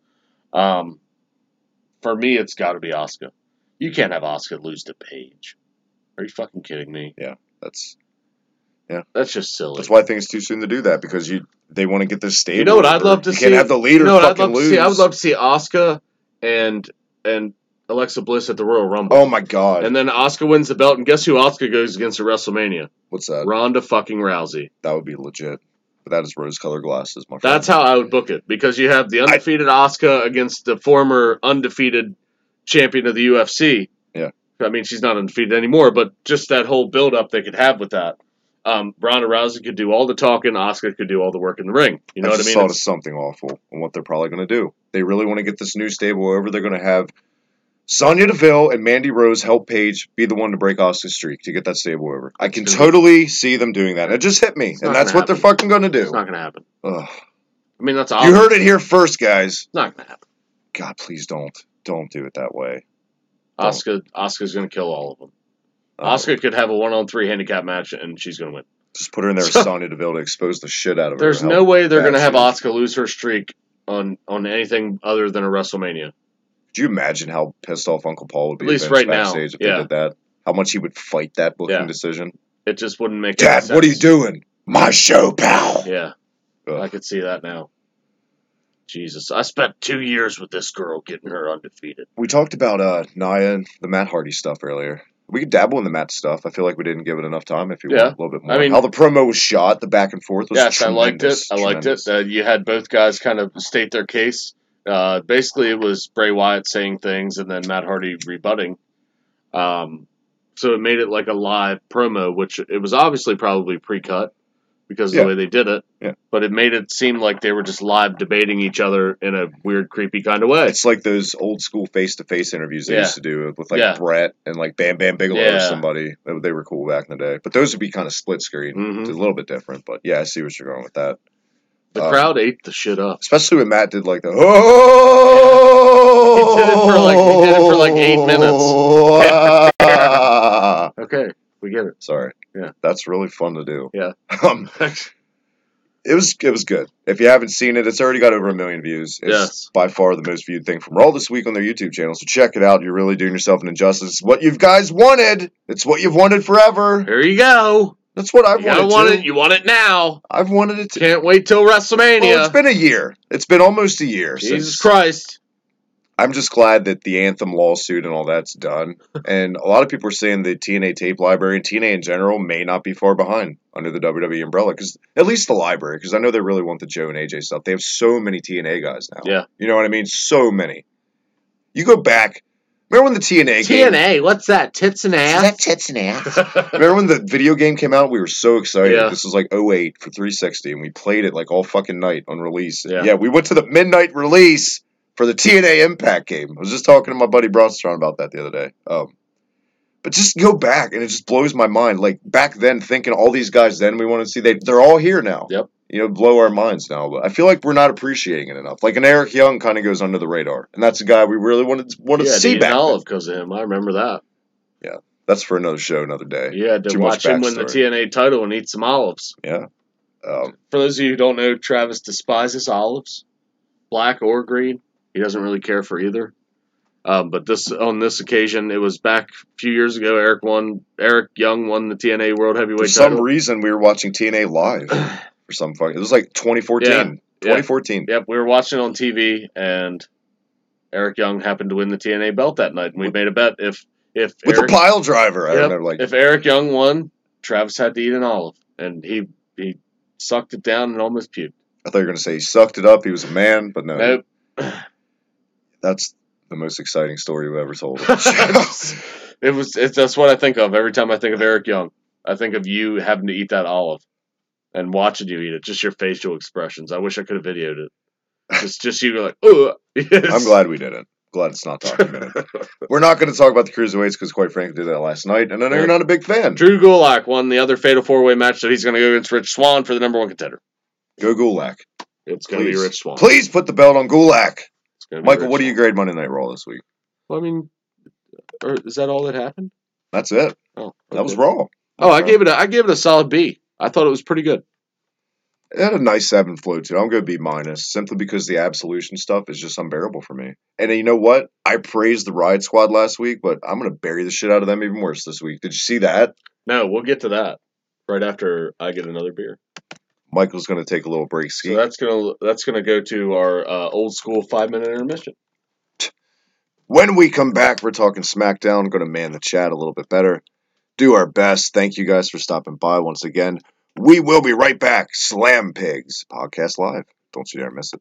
For me, it's got to be Asuka. You can't have Asuka lose to Paige. Are you fucking kidding me?
Yeah, that's
just silly.
That's why I think it's too soon to do that because they want to get this stable.
You know what I'd love to see?
You can't have the leader fucking lose.
I would love to see Asuka and Alexa Bliss at the Royal Rumble.
Oh my god!
And then Asuka wins the belt, and guess who Asuka goes against at WrestleMania?
What's that?
Ronda fucking Rousey.
That would be legit. But that is rose-colored glasses, my friend.
That's how I would book it because you have the undefeated Asuka against the former undefeated champion of the UFC.
Yeah.
I mean, she's not undefeated anymore, but just that whole build-up they could have with that. Ronda Rousey could do all the talking. Asuka could do all the work in the ring. You know what I mean?
I just thought of something awful on what they're probably going to do. They really want to get this new stable over. They're going to have Sonya Deville and Mandy Rose help Paige be the one to break Asuka's streak to get that stable over. I can totally see them doing that. It just hit me, and that's what they're fucking going to do.
It's not going to happen.
Ugh.
I mean, that's obvious.
You heard it here first, guys.
It's not going to happen.
God, please don't. Don't do it that way.
Asuka's going to kill all of them. Asuka could have a 1-on-3 handicap match, and she's going to win.
Just put her in there with Sonya Deville to expose the shit out of her.
There's no way they're going to have Asuka lose her streak on anything other than a WrestleMania.
Could you imagine how pissed off Uncle Paul would be
at least right now
if they did that? How much he would fight that booking decision?
It just wouldn't make
any sense.
Dad,
what are you doing? My show, pal!
Yeah. Ugh. I could see that now. Jesus. I spent 2 years with this girl getting her undefeated.
We talked about Nia and the Matt Hardy stuff earlier. We could dabble in the Matt stuff. I feel like we didn't give it enough time if you want a little bit more. I mean, how the promo was shot, the back and forth was tremendous.
I liked it. You had both guys kind of state their case. Basically, it was Bray Wyatt saying things and then Matt Hardy rebutting. So it made it like a live promo, which it was obviously probably pre-cut because of the way they did it.
Yeah.
But it made it seem like they were just live debating each other in a weird, creepy kind of way.
It's like those old school face-to-face interviews they used to do with like Brett and like Bam Bam Bigelow or somebody. They were cool back in the day. But those would be kind of split screen. Mm-hmm. It's a little bit different. But yeah, I see what you're going with that.
The crowd ate the shit up.
Especially when Matt did like the
He did it for like 8 minutes. Okay, we get it.
Sorry.
Yeah.
That's really fun to do.
Yeah.
It was good. If you haven't seen it, it's already got over 1 million views. It's by far the most viewed thing from Raw this week on their YouTube channel. So check it out. You're really doing yourself an injustice. It's what you guys wanted. It's what you've wanted forever.
There you go.
That's what I've wanted.
You want it now.
I've wanted it to.
Can't wait till WrestleMania.
Well, it's been a year. It's been almost a year.
Jesus Christ.
I'm just glad that the Anthem lawsuit and all that's done. And a lot of people are saying the TNA tape library and TNA in general may not be far behind under the WWE umbrella. Because at least the library, because I know they really want the Joe and AJ stuff. They have so many TNA guys now.
Yeah.
You know what I mean? So many. You go back. Remember when the TNA game...
TNA? What's that? Tits and ass?
Is that tits and ass?
Remember when the video game came out? We were so excited. Yeah. This was like 2008 for 360, and we played it like all fucking night on release. Yeah, we went to the midnight release for the TNA Impact game. I was just talking to my buddy Bronstron about that the other day. But just go back, and it just blows my mind. Like, back then, thinking all these guys then we wanted to see, they're all here now.
Yep.
You know, blow our minds now. But I feel like we're not appreciating it enough. Like, an Eric Young kind of goes under the radar. And that's a guy we really wanted to see back then.
Because of him. I remember that.
Yeah. That's for another show, another day.
You had to watch him win the TNA title and eat some olives.
Yeah.
For those of you who don't know, Travis despises olives. black or green. He doesn't really care for either. But on this occasion, it was back a few years ago. Eric Young won the TNA World
For
Heavyweight
some
title.
reason, we were watching TNA live. For some fucking, it was like 2014.
Yeah,
2014.
Yep, we were watching it on TV, and Eric Young happened to win the TNA belt that night. And we made a bet if
With
Eric,
the pile driver. I
yep,
remember, like,
if Eric Young won, Travis had to eat an olive, and he sucked it down and almost puked.
I thought you were going to say he sucked it up. He was a man, but no.
Nope.
That's the most exciting story you ever told.
That's what I think of every time I think of Eric Young. I think of you having to eat that olive and watching you eat it. Just your facial expressions. I wish I could have videoed it. Just you like, ugh.
I'm glad we didn't. Glad it's not documented. We're not going to talk about the Cruiserweights because, quite frankly, did that last night, and I know you're not a big fan.
Drew Gulak won the other Fatal 4-Way match that he's going to go against Rich Swann for the number 1 contender.
Go Gulak.
It's going to be Rich Swann.
Please put the belt on Gulak. Michael, what do you grade Monday Night Raw this week?
Well, I mean, is that all that happened?
That's it.
Oh, okay.
That was Raw.
I gave it a solid B. I thought it was pretty good.
It had a nice 7 flow to it. I'm going to B-, simply because the Absolution stuff is just unbearable for me. And you know what? I praised the Riot Squad last week, but I'm going to bury the shit out of them even worse this week. Did you see that?
No, we'll get to that right after I get another beer.
Michael's going to take a little break ski.
So that's gonna go to our old school 5-minute intermission.
When we come back, we're talking SmackDown. Going to man the chat a little bit better. Do our best. Thank you guys for stopping by once again. We will be right back. Slam Pigs Podcast Live. Don't you dare miss it.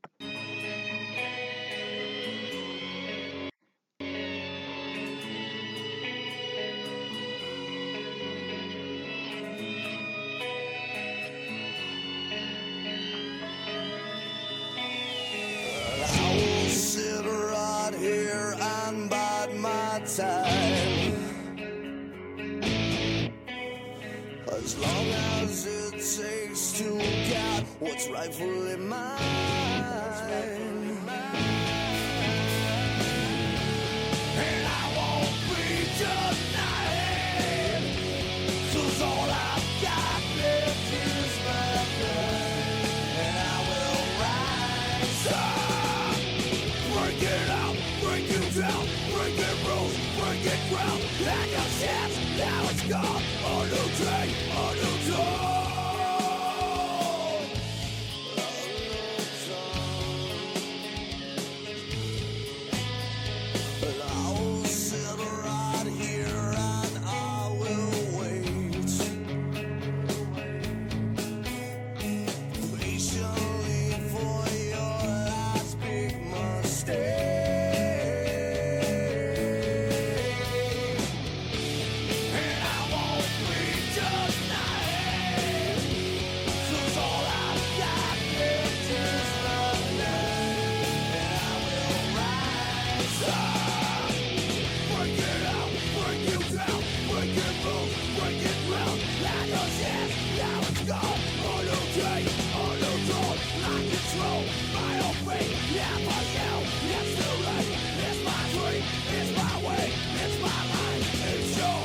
I will sit right here and bide my time. As long as it takes to get what's rightfully mine. And I won't be denied, 'cause all I've got left is my pride. And I will rise up, break it out, break it down, break it rules, break it ground. Like a chance, now it's gone. A new day, a new dawn. And I will sit right here and I will wait patiently for your last big mistake. And I won't be denied, 'cause all I've got left is my life. And I will rise up, break it out, break you down, break it rules, break it ground. Like a chance, now it's gone. A new day, a new dawn. I control my own fate. Yeah, for you, it's too late. It's my dream, it's my way, it's my life, it's your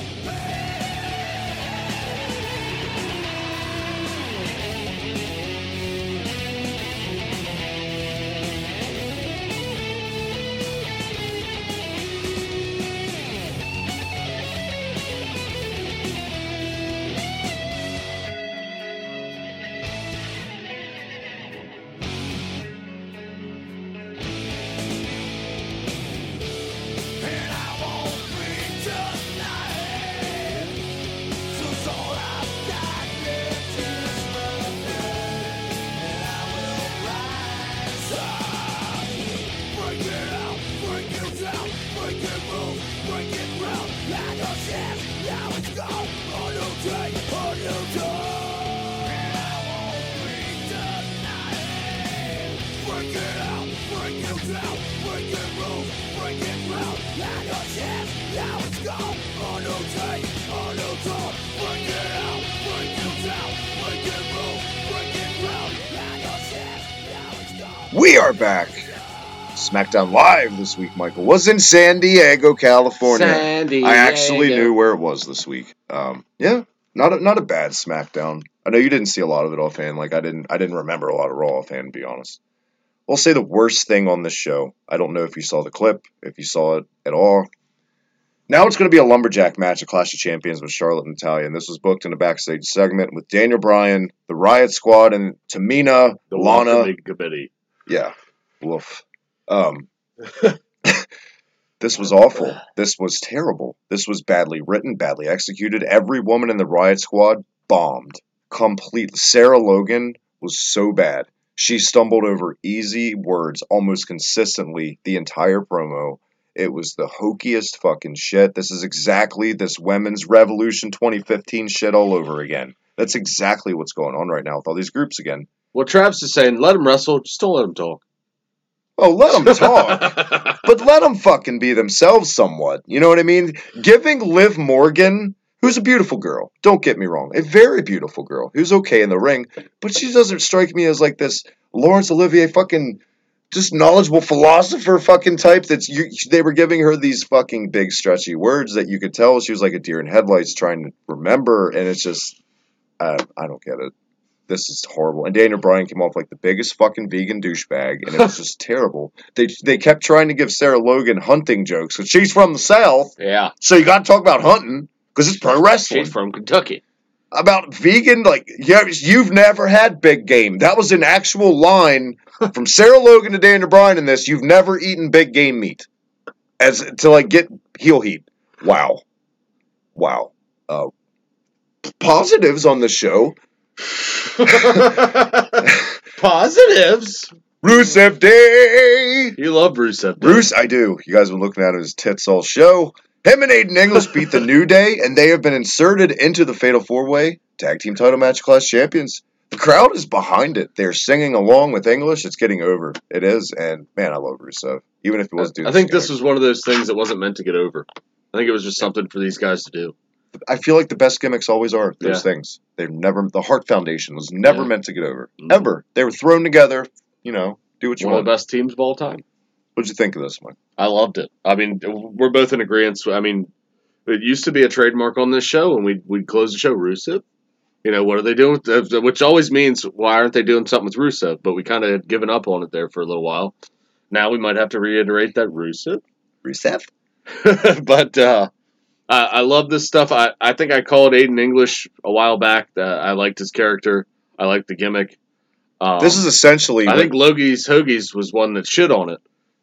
and I won't be denied, 'cause all I've got left is my pride. And I will rise up, break it out, break you down, break it rules, break it ground. Like a chance, now it's gone. A new day, a new dawn. And I won't be denied, break it out, break you down, break it rules, break it ground. Like a chance, now it's gone. A new day, a new dawn. Break it out, break you down, break it rules, break it ground. Like a chance, now it's gone.
We are back. SmackDown Live this week, Michael, was in San Diego, California.
San Diego.
I actually knew where it was this week. Yeah, not a bad SmackDown. I know you didn't see a lot of it offhand. Like I didn't remember a lot of Raw offhand, to be honest. I'll say the worst thing on this show. I don't know if you saw the clip, if you saw it at all. Now it's going to be a lumberjack match, a Clash of Champions with Charlotte and Natalya, and this was booked in a backstage segment with Daniel Bryan, the Riot Squad, and Tamina,
The
Lana.
Committee.
Yeah, woof. This was awful. This was terrible. This was badly written, badly executed. Every woman in the Riot Squad bombed completely. Sarah Logan was so bad. She stumbled over easy words almost consistently the entire promo. It was the hokiest fucking shit. This is exactly this Women's Revolution 2015 shit all over again. That's exactly what's going on right now with all these groups again.
Well, Travis is saying, let them wrestle, just don't let them talk.
Oh, let them talk. But let them fucking be themselves somewhat. You know what I mean? Giving Liv Morgan, who's a beautiful girl, don't get me wrong, a very beautiful girl, who's okay in the ring, but she doesn't strike me as like this Laurence Olivier fucking just knowledgeable philosopher fucking type they were giving her these fucking big stretchy words that you could tell she was like a deer in headlights trying to remember, and it's just, I don't get it. This is horrible. And Daniel Bryan came off like the biggest fucking vegan douchebag, and it was just terrible. They kept trying to give Sarah Logan hunting jokes, because she's from the South.
Yeah.
So you got to talk about hunting, because it's pro wrestling.
She's from Kentucky.
About vegan, like, yeah, you've never had big game. That was an actual line from Sarah Logan to Daniel Bryan in this. You've never eaten big game meat. To, like, get heel heat. Wow. Positives on the show.
Positives.
Rusev Day.
You love Rusev Day.
Bruce, I do. You guys have been looking at his tits all show. Him and Aiden English beat the New Day, and they have been inserted into the Fatal 4-Way Tag Team Title Match Class Champions. The crowd is behind it. They're singing along with English. It's getting over. It is, and man, I love Rusev. Even if it was doing
I think this was one of those things that wasn't meant to get over. I think it was just something for these guys to do.
I feel like the best gimmicks always are those things. The Heart Foundation was never meant to get over. Ever. They were thrown together, do what you want.
One of the best teams of all time.
What'd you think of this one?
I loved it. I mean, we're both in agreement. I mean, it used to be a trademark on this show, and we'd close the show, Rusev. What are they doing? Which always means, why aren't they doing something with Rusev? But we kind of had given up on it there for a little while. Now we might have to reiterate that Rusev. But I love this stuff. I think I called Aiden English a while back. I liked his character. I liked the gimmick.
This is essentially...
I think Logie's Hoagies was one that shit on it.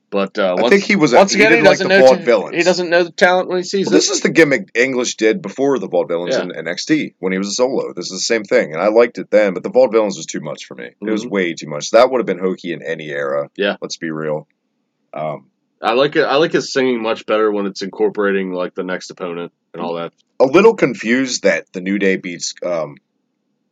But
I think he was...
Once again, he
doesn't
like
the Vaudevillains.
He doesn't know the talent when he sees it.
This is the gimmick English did before the Vaudevillains in NXT, when he was a solo. This is the same thing, and I liked it then, but the Vaudevillains was too much for me. It was way too much. That would have been hokey in any era. Yeah. Let's be real.
I like it. I like his singing much better when it's incorporating like the next opponent and all that.
A little confused that the New Day beats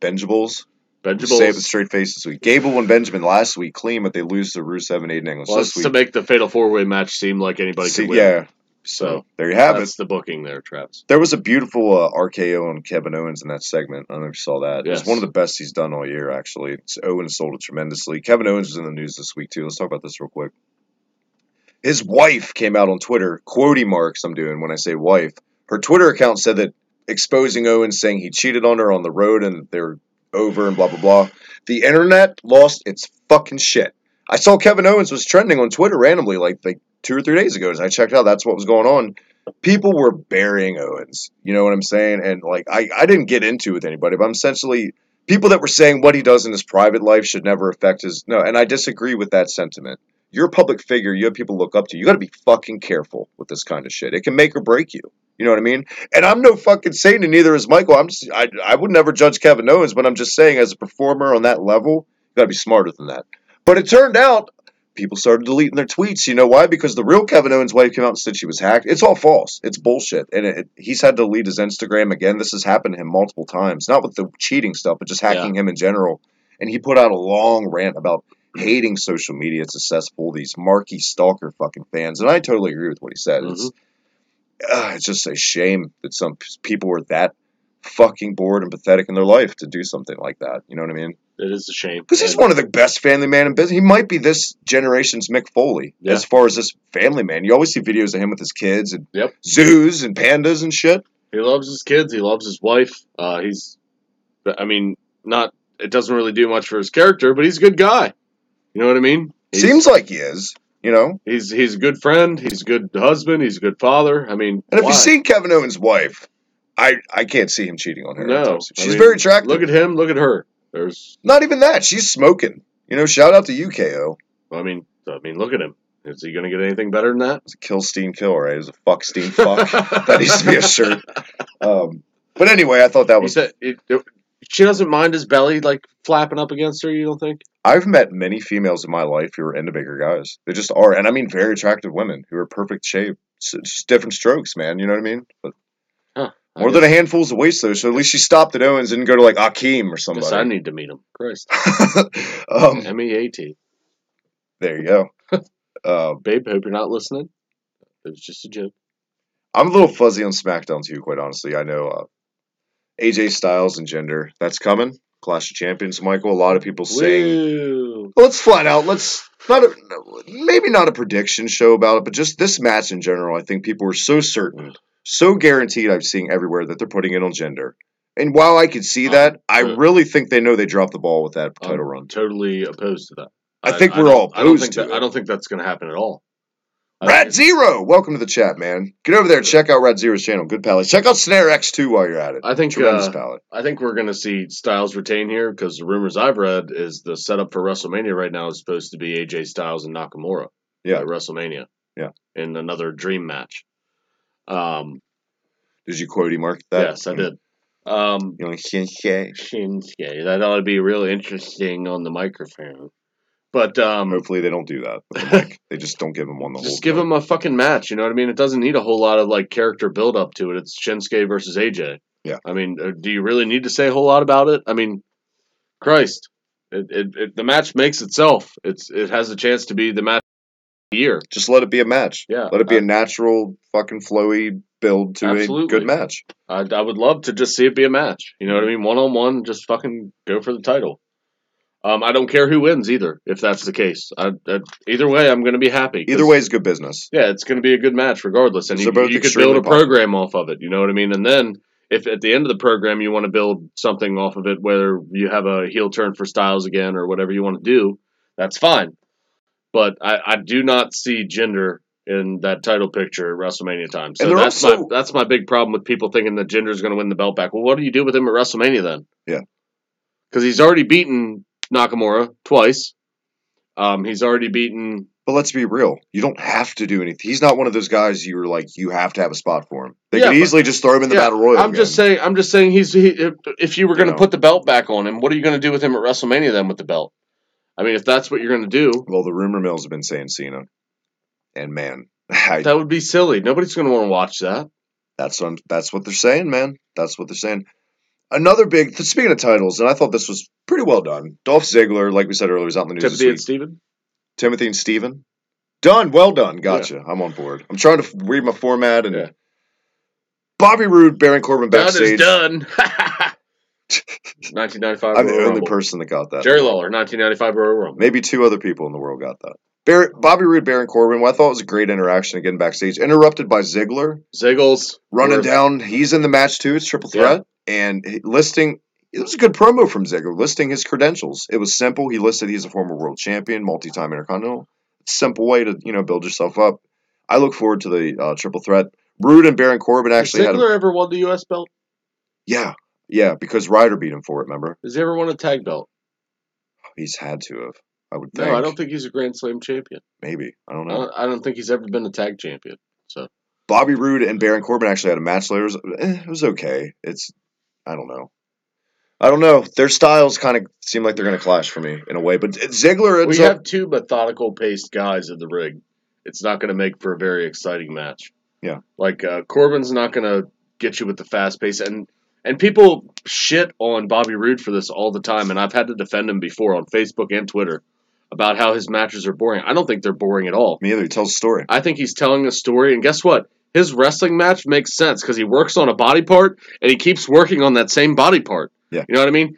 Benjables. Say it with straight face this week. Gable and Benjamin last week clean, but they lose to Rusev and Aiden English this week.
To make the Fatal 4-Way match seem like anybody could win.
Yeah. So there you have it.
That's the booking there, Travis.
There was a beautiful RKO on Kevin Owens in that segment. I don't know if you saw that. Yes. It was one of the best he's done all year, actually. Owens sold it tremendously. Kevin Owens was in the news this week, too. Let's talk about this real quick. His wife came out on Twitter, quotey marks I'm doing when I say wife. Her Twitter account said that exposing Owens, saying he cheated on her on the road and they're over and blah, blah, blah. The internet lost its fucking shit. I saw Kevin Owens was trending on Twitter randomly like 2 or 3 days ago. As I checked out, that's what was going on. People were burying Owens. You know what I'm saying? And I didn't get into it with anybody, but I'm essentially people that were saying what he does in his private life should never affect his... No, and I disagree with that sentiment. You're a public figure. You have people look up to you. You got to be fucking careful with this kind of shit. It can make or break you. You know what I mean? And I'm no fucking saint, and neither is Michael. I would never judge Kevin Owens, but I'm just saying, as a performer on that level, you got to be smarter than that. But it turned out people started deleting their tweets. You know why? Because the real Kevin Owens' wife came out and said she was hacked. It's all false. It's bullshit. And he's had to delete his Instagram again. This has happened to him multiple times. Not with the cheating stuff, but just hacking him in general. And he put out a long rant about hating social media. It's successful. These marquee stalker fucking fans. And I totally agree with what he said. Mm-hmm. It's just a shame that some people were that fucking bored and pathetic in their life to do something like that. You know what I mean?
It is a shame.
Because he's one of the best family man in business. He might be this generation's Mick Foley as far as this family man. You always see videos of him with his kids and zoos and pandas and shit.
He loves his kids. He loves his wife. It doesn't really do much for his character, but he's a good guy. You know what I mean?
Seems like he is.
He's a good friend. He's a good husband. He's a good father. I mean,
And if
why?
you've seen Kevin Owens' wife, I can't see him cheating on her.
No,
She's very attractive.
Look at him. Look at her. There's
not even that. She's smoking. Shout out to UKO.
I mean, look at him. Is he going to get anything better than that?
It's a kill Steen kill, right? It's a fuck Steen fuck. That needs to be a shirt. But anyway, I thought that was.
She doesn't mind his belly like flapping up against her. You don't think?
I've met many females in my life who are into bigger guys. They just are, and I mean very attractive women who are perfect shape. It's just different strokes, man. You know what I mean? But more than a handful's of waist, though. So at least she stopped at Owens and didn't go to like Akeem or somebody.
Guess I need to meet him. Christ. MEAT.
There you go.
Babe, hope you're not listening. It was just a joke.
I'm a little fuzzy on SmackDown too, quite honestly. I know AJ Styles and Jinder, that's coming. Clash of Champions, Michael. A lot of people saying, let's flat out, maybe not a prediction show about it, but just this match in general. I think people were so certain, so guaranteed. I'm seeing everywhere that they're putting it on Jinder. And while I could see that, I really think they know they dropped the ball with that title run.
Totally opposed to that.
I think we're all opposed to it.
I don't think that's going to happen at all.
Rat Zero, welcome to the chat, man. Get over there, check out Rat Zero's channel. Good palette. Check out Snare X2 while you're at it.
I think
tremendous palette.
I think we're going to see Styles retain here because the rumors I've read is the setup for WrestleMania right now is supposed to be AJ Styles and Nakamura.
Yeah,
at WrestleMania.
Yeah,
in another dream match.
Did you quotey mark that?
Yes, I did.
Shinsuke.
That ought to be real interesting on the microphone. But
hopefully they don't do that with the mic. They just don't give him one the whole time.
Just give him a fucking match, you know what I mean? It doesn't need a whole lot of like character build up to it. It's Shinsuke versus AJ.
Yeah.
I mean, do you really need to say a whole lot about it? I mean, Christ. The match makes itself. It has a chance to be the match of the year.
Just let it be a match.
Yeah.
Let it be a natural fucking flowy build to
absolutely.
A good match.
I would love to just see it be a match. You know what I mean? One-on-one, just fucking go for the title. I don't care who wins either, if that's the case. Either way, I'm going to be happy.
Either way is good business.
Yeah, it's going to be a good match regardless. And you could build a program off of it, you know what I mean? And then, if at the end of the program you want to build something off of it, whether you have a heel turn for Styles again or whatever you want to do, that's fine. But I do not see Jinder in that title picture at WrestleMania time. So that's my big problem with people thinking that Jinder is going to win the belt back. Well, what do you do with him at WrestleMania then?
Yeah.
Because he's already beaten Nakamura twice. He's already beaten.
But let's be real. You don't have to do anything. He's not one of those guys you're like you have to have a spot for him. They could easily just throw him in the Battle Royal.
I'm just saying. If you were going to put the belt back on him, what are you going to do with him at WrestleMania then with the belt? I mean, if that's what you're going to do.
Well, the rumor mills have been saying Cena, and man,
that would be silly. Nobody's going to want to watch that.
That's what they're saying, man. That's what they're saying. Another big, speaking of titles, and I thought this was pretty well done. Dolph Ziggler, like we said earlier, was out in the news this week. Timothy and Steven. Done. Well done. Gotcha. Yeah. I'm on board. I'm trying to read my format. And Bobby Roode, Baron Corbin backstage.
Done. 1995
I'm the only person that got that.
Jerry Lawler, 1995 Royal Rumble.
Maybe 2 other people in the world got that. Bobby Roode, Baron Corbin, I thought was a great interaction again backstage. Interrupted by Ziggler.
Ziggles.
Running down. He's in the match too. It's triple threat. Yeah. And it was a good promo from Ziggler, listing his credentials. It was simple. He listed he's a former world champion, multi-time intercontinental. It's a simple way to, build yourself up. I look forward to the triple threat. Roode and Baron Corbin actually
had Ziggler ever won the U.S. belt?
Yeah. Yeah, because Ryder beat him for it, remember?
Has he ever won a tag belt?
He's had to have, I would think.
No, I don't think he's a Grand Slam champion.
Maybe. I don't know.
I don't think he's ever been a tag champion. So
Bobby Roode and Baron Corbin actually had a match later. It was okay. I don't know. Their styles kind of seem like they're going to clash for me in a way. But Ziggler...
We have 2 methodical-paced guys in the ring. It's not going to make for a very exciting match.
Yeah.
Like, Corbin's not going to get you with the fast pace. And people shit on Bobby Roode for this all the time. And I've had to defend him before on Facebook and Twitter about how his matches are boring. I don't think they're boring at all.
Me either. He tells a story.
I think he's telling a story. And guess what? His wrestling match makes sense because he works on a body part and he keeps working on that same body part.
Yeah.
You know what I mean?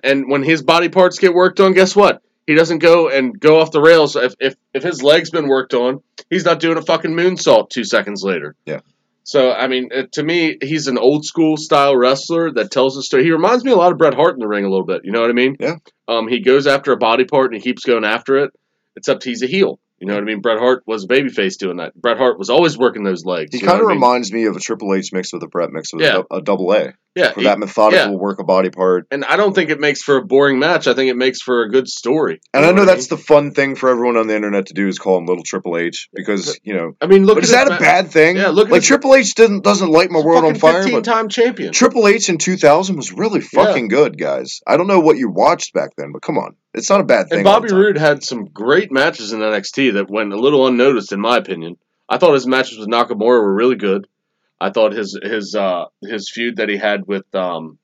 And when his body parts get worked on, guess what? He doesn't go off the rails. If his leg's been worked on, he's not doing a fucking moonsault 2 seconds later.
Yeah.
So, I mean, to me, he's an old school style wrestler that tells a story. He reminds me a lot of Bret Hart in the ring a little bit. You know what I mean?
Yeah.
He goes after a body part and he keeps going after it. except he's a heel. You know what I mean? Bret Hart was a babyface doing that. Bret Hart was always working those legs.
He
you know
kind of
what I mean?
reminds me of a Triple H mixed with a Bret mixed with
Yeah.
a double A.
Yeah,
For that methodical work a body part.
And I don't think it makes for a boring match. I think it makes for a good story.
And I know that's the fun thing for everyone on the internet to do is call him Little Triple H because, you know.
I mean, look
but
at
is that a bad thing?
Yeah, look at
like Triple H doesn't light my world on fire.
15-time champion.
Triple H in 2000 was really fucking good, guys. I don't know what you watched back then, but come on. It's not a bad thing.
And Bobby Roode had some great matches in NXT that went a little unnoticed, in my opinion. I thought his matches with Nakamura were really good. I thought his feud that he had with the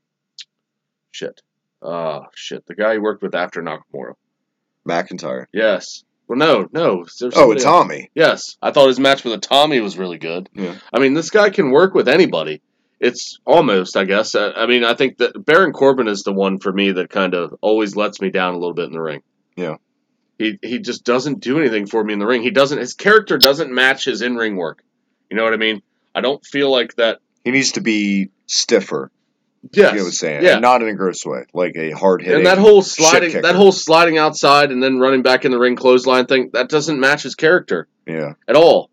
guy he worked with after Nakamura,
McIntyre.
Yes. Well, no.
With Tommy.
Yes, I thought his match with Tommy was really good.
Yeah.
I mean, this guy can work with anybody. It's almost, I guess. I mean, I think that Baron Corbin is the one for me that kind of always lets me down a little bit in the ring.
Yeah.
He just doesn't do anything for me in the ring. His character doesn't match his in-ring work. You know what I mean? I don't feel like that.
He needs to be stiffer.
Yes.
You know what I'm saying?
Yeah.
And not in a gross way. Like a hard hitting.
And that whole sliding outside and then running back in the ring clothesline thing, that doesn't match his character.
Yeah.
At all.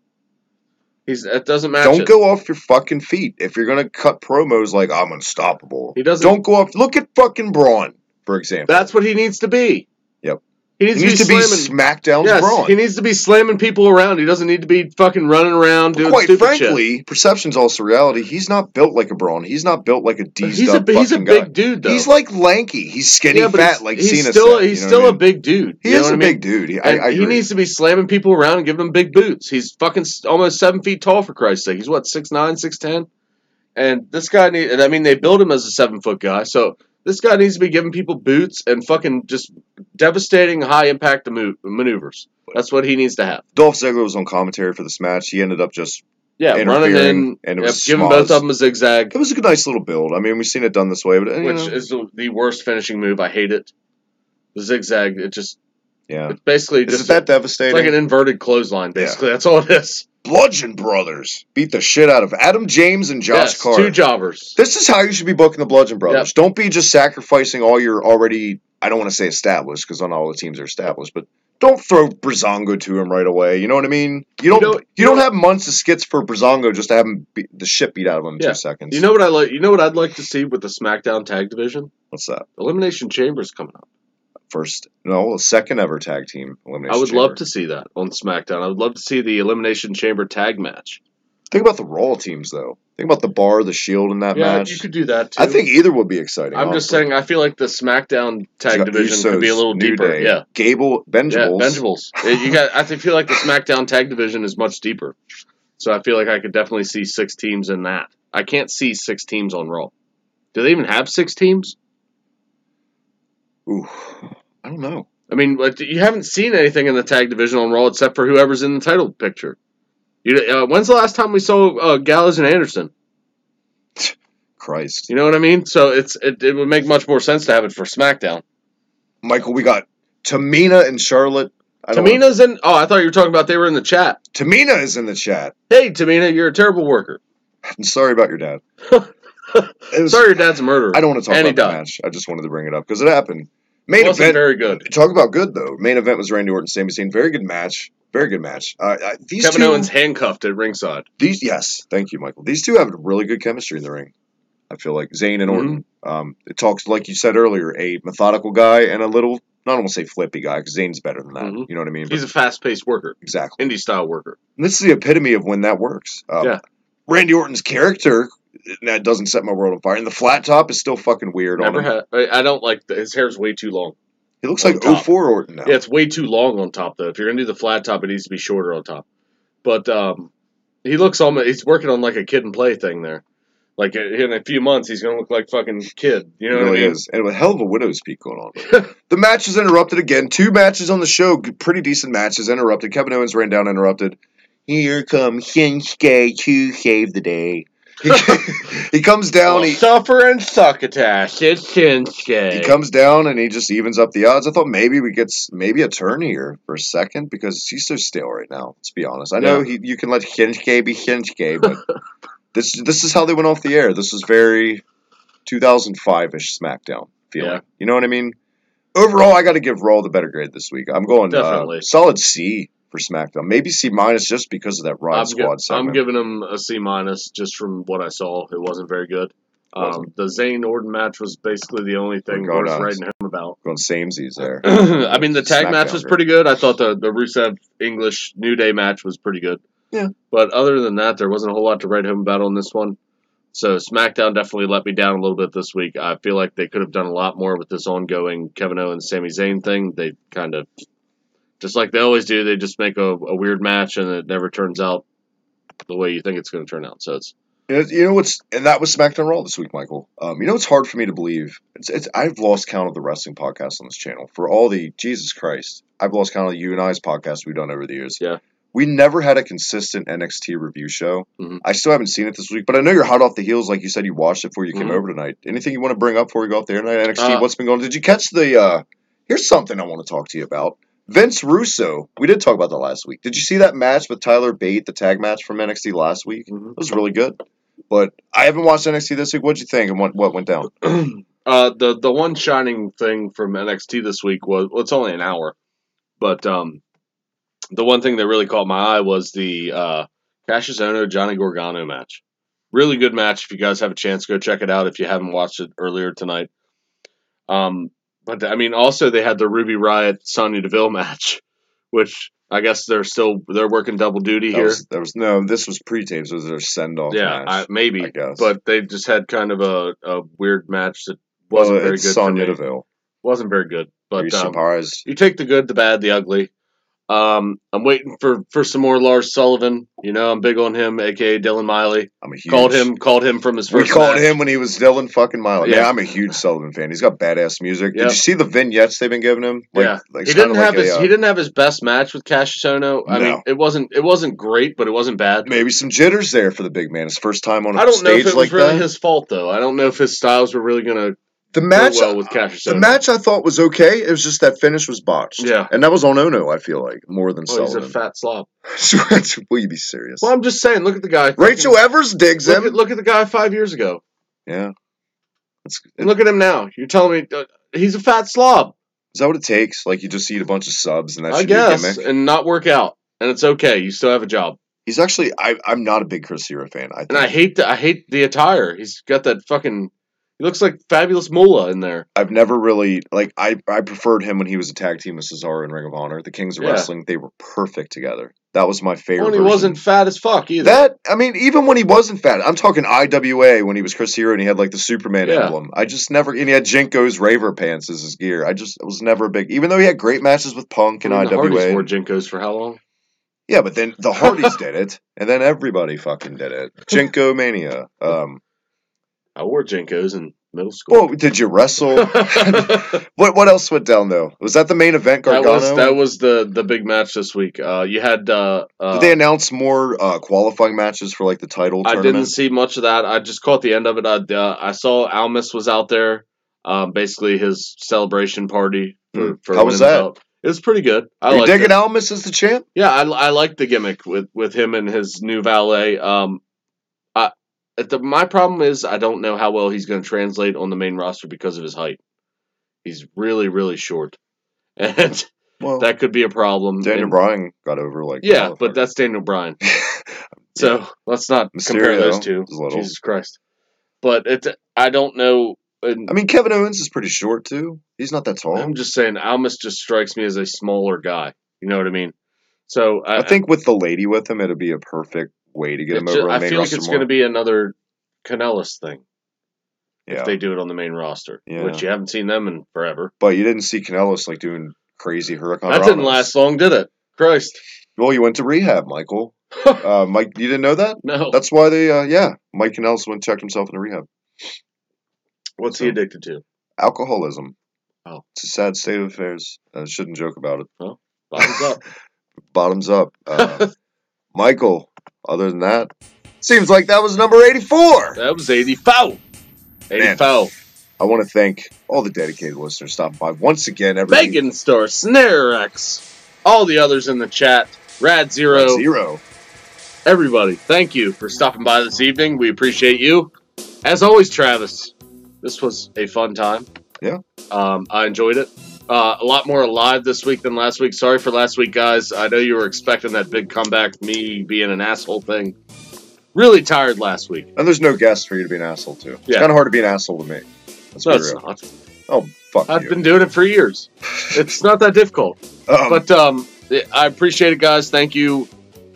That doesn't match.
Don't go off your fucking feet. If you're gonna cut promos like I'm unstoppable, don't go off. Look at fucking Braun, for example.
That's what he needs to be.
Yep.
He needs to be
SmackDown's Braun.
He needs to be slamming people around. He doesn't need to be fucking running around doing stupid shit. Quite frankly,
perception's also reality. He's not built like a Braun. He's not built like a D's up
He's a big dude, though.
He's like lanky. He's skinny, fat, like Cena said.
He's still a big dude.
He is a big dude.
He needs to be slamming people around and giving them big boots. He's fucking almost 7 feet tall, for Christ's sake. He's what, 6'9", 6'10"? And this guy they built him as a 7-foot guy, so this guy needs to be giving people boots and fucking just devastating high-impact maneuvers. That's what he needs to have.
Dolph Ziggler was on commentary for this match. He ended up just
running in,
and it was
giving both of them a zigzag.
It was a nice little build. I mean, we've seen it done this way. But,
which is the worst finishing move. I hate it. The zigzag, it's basically
is it that devastating?
It's like an inverted clothesline, basically. Yeah. That's all it is.
Bludgeon Brothers beat the shit out of Adam James and Josh Carter.
2 jobbers.
This is how you should be booking the Bludgeon Brothers. Yep. Don't be just sacrificing all your already, I don't want to say established, because not all the teams are established, but don't throw Breezango to him right away. You know what I mean? You don't have months of skits for Breezango just to have him the shit beat out of him in 2 seconds.
You know what I like? You know what I'd like to see with the SmackDown Tag Division?
What's that?
Elimination Chamber's coming up.
Second ever tag team elimination.
I would love to see that on SmackDown. I would love to see the Elimination Chamber tag match.
Think about the Raw teams, though. Think about the Bar, the Shield in that match.
Yeah, you could do that, too.
I think either would be exciting.
I'm just saying, I feel like the SmackDown tag division could be a little deeper.
Day.
Yeah.
Gable, Benjables.
Yeah, I feel like the SmackDown tag division is much deeper. So I feel like I could definitely see 6 teams in that. I can't see 6 teams on Raw. Do they even have 6 teams?
Ooh, I don't know.
I mean, you haven't seen anything in the tag division on Raw except for whoever's in the title picture. When's the last time we saw Gallows and Anderson?
Christ.
You know what I mean? So it would make much more sense to have it for SmackDown.
Michael, we got Tamina and Charlotte.
Tamina's in... Oh, I thought you were talking about they were in the chat.
Tamina is in the chat.
Hey, Tamina, you're a terrible worker.
I'm sorry about your dad.
Sorry your dad's a murderer.
I don't want to talk about the match. I just wanted to bring it up because it happened. Main
event, very good.
Talk about good, though. Main event was Randy Orton, Sami Zayn. Very good match. Very good match.
Kevin Owens handcuffed at ringside.
Yes. Thank you, Michael. These two have really good chemistry in the ring. I feel like Zayn and Orton. It talks, like you said earlier, a methodical guy and a little, I don't want to say flippy guy, because Zayn's better than that. Mm-hmm. You know what I mean?
He's a fast-paced worker.
Exactly.
Indie-style worker.
And this is the epitome of when that works. Randy Orton's character, that doesn't set my world on fire. And the flat top is still fucking weird on him.
I don't like his hair's way too long.
He looks like 04 Orton now.
Yeah, it's way too long on top, though. If you're going to do the flat top, it needs to be shorter on top. But he looks almost... He's working on like a kid and play thing there. Like, in a few months, he's going to look like fucking kid. You know what I mean? He really is.
And with a hell of a widow's peak going on. The match is interrupted again. 2 matches on the show. Pretty decent matches interrupted. Kevin Owens ran down interrupted. Here comes Shinsuke to save the day. He comes down.
Suffer and succotash. It's Shinsuke.
He comes down and he just evens up the odds. I thought maybe we get a turn here for a second because he's so stale right now. Let's be honest. I know you can let Shinsuke be Shinsuke, but this is how they went off the air. This is very 2005-ish SmackDown feeling. Yeah. You know what I mean? overall, I got to give Raw the better grade this week. I'm going
Definitely.
solid C for SmackDown. Maybe C- just because of that Riot Squad segment.
I'm giving him a C- just from what I saw. It wasn't very good. The Zayn Orton match was basically the only thing worth writing him about.
Going samesies there.
I mean, the tag match was
SmackDown
pretty good. I thought the Rusev English New Day match was pretty good.
Yeah.
But other than that, there wasn't a whole lot to write home about on this one. So SmackDown definitely let me down a little bit this week. I feel like they could have done a lot more with this ongoing Kevin Owens Sami Zayn thing. They kind of, just like they always do, they just make a weird match and it never turns out the way you think it's going to turn out. So it's.
You know what's, and that was SmackDown Raw this week, Michael. You know it's hard for me to believe. I've lost count of the wrestling podcasts on this channel for all the Jesus Christ. I've lost count of the you and I's podcasts we've done over the years.
Yeah.
We never had a consistent NXT review show.
Mm-hmm.
I still haven't seen it this week, but I know you're hot off the heels, like you said. You watched it before you came over tonight. Anything you want to bring up before we go off there tonight? NXT, what's been going on? Did you catch the? Here's something I want to talk to you about. Vince Russo. We did talk about that last week. Did you see that match with Tyler Bate, the tag match from NXT last week?
Mm-hmm.
It was really good. But I haven't watched NXT this week. What'd you think, and what went down?
The one shining thing from NXT this week was, well, it's only an hour, but the one thing that really caught my eye was the Cassius Ohno Johnny Gargano match. Really good match. If you guys have a chance, go check it out. If you haven't watched it earlier tonight. But I mean, also they had the Ruby Riott Sonya Deville match, which I guess they're working double duty here.
This was pre-tapes. It was their send-off match.
Maybe.
I guess.
But they just had kind of a weird match that wasn't very good
Sonya
for me.
Deville.
Wasn't very good. But
Are you surprised?
You take the good, the bad, the ugly. I'm waiting for some more Lars Sullivan. You know, I'm big on him, aka Dylan Miley.
I'm a huge
called him from his first.
We called
match.
him when he was Dylan fucking Miley.
Yeah.
Man, I'm a huge Sullivan fan. He's got badass music.
Yep.
Did you see the vignettes they've been giving him?
He didn't have his best match with Cassius Ohno. I mean, it wasn't great, but it wasn't bad.
Maybe some jitters there for the big man. His first time on a stage like that.
I don't know if it was really his fault though. I don't know if his styles were really gonna.
The match,
well with Cassius Ohno.
The match I thought was okay. It was just that finish was botched.
Yeah.
And that was on Ohno, I feel like, more than Sullivan.
He's a fat slob.
Will you be serious?
Well, I'm just saying, look at the guy.
Rachel Evers digs him.
Look at the guy 5 years ago.
Yeah.
And look at him now. You're telling me he's a fat slob.
Is that what it takes? Like, you just eat a bunch of subs and that should
be a
gimmick?
And not work out. And it's okay. You still have a job.
He's actually, I'm not a big Chris Hero fan.
And I hate the attire. He's got that fucking... He looks like Fabulous Moolah in there.
I've never really, like, I preferred him when he was a tag team with Cesaro in Ring of Honor. The Kings of Wrestling, they were perfect together. That was my favorite
Well, he
version.
wasn't fat as fuck either.
Even when he wasn't fat, I'm talking IWA when he was Chris Hero and he had, like, the Superman emblem. I just never, and he had Jinko's Raver pants as his gear. I was never a big, even though he had great matches with Punk and IWA.
The Hardys wore Jinkos for how long?
Yeah, but then the Hardys did it, and then everybody fucking did it. Jinko Mania.
I wore Jinkos in middle school.
Well, did you wrestle? What else went down though? Was that the main event, Gargano?
That was the big match this week. You had
did they announce more qualifying matches for like the title tournament?
I didn't see much of that. I just caught the end of it. I saw Almas was out there, basically his celebration party for
How was that?
Belt. It was pretty good.
Are you digging Almas as the champ?
Yeah, I like the gimmick with him and his new valet. My problem is I don't know how well he's going to translate on the main roster because of his height. He's really, really short. And that could be a problem.
Daniel Bryan got over like...
Yeah, but that's Daniel Bryan. So let's not compare those two. Jesus Christ. But I don't know.
I mean, Kevin Owens is pretty short too. He's not that tall.
I'm just saying, Almas just strikes me as a smaller guy. You know what I mean? So
I think with the lady with him, it'll be a perfect way to get him over on the main roster.
I feel like it's going to be another Kanellis thing.
Yeah.
If they do it on the main roster. Yeah. Which you haven't seen them in forever.
But you didn't see Kanellis like doing crazy Hurricane
That didn't last long, did it? Christ.
Well, you went to rehab, Michael. Mike, you didn't know that?
No.
That's why they, Mike Kanellis went and checked himself into rehab.
What's he addicted to?
Alcoholism.
Oh.
It's a sad state of affairs. I shouldn't joke about it.
Well, bottoms up.
Bottoms up. Michael, other than that, seems like that was number 84.
That was 84. 84.
I want to thank all the dedicated listeners stopping by once again.
Bacon Store, Snare X, all the others in the chat, Rad Zero. Everybody, thank you for stopping by this evening. We appreciate you. As always, Travis, this was a fun time.
Yeah.
I enjoyed it. A lot more alive this week than last week. Sorry for last week, guys. I know you were expecting that big comeback, me being an asshole thing. Really tired last week.
And there's no guest for you to be an asshole to. It's
Yeah.
kind of hard to be an asshole to me. Let's
No,
be
it's
real.
not.
Oh, fuck
I've
you.
been doing it for years. It's not that difficult. But I appreciate it, guys. Thank you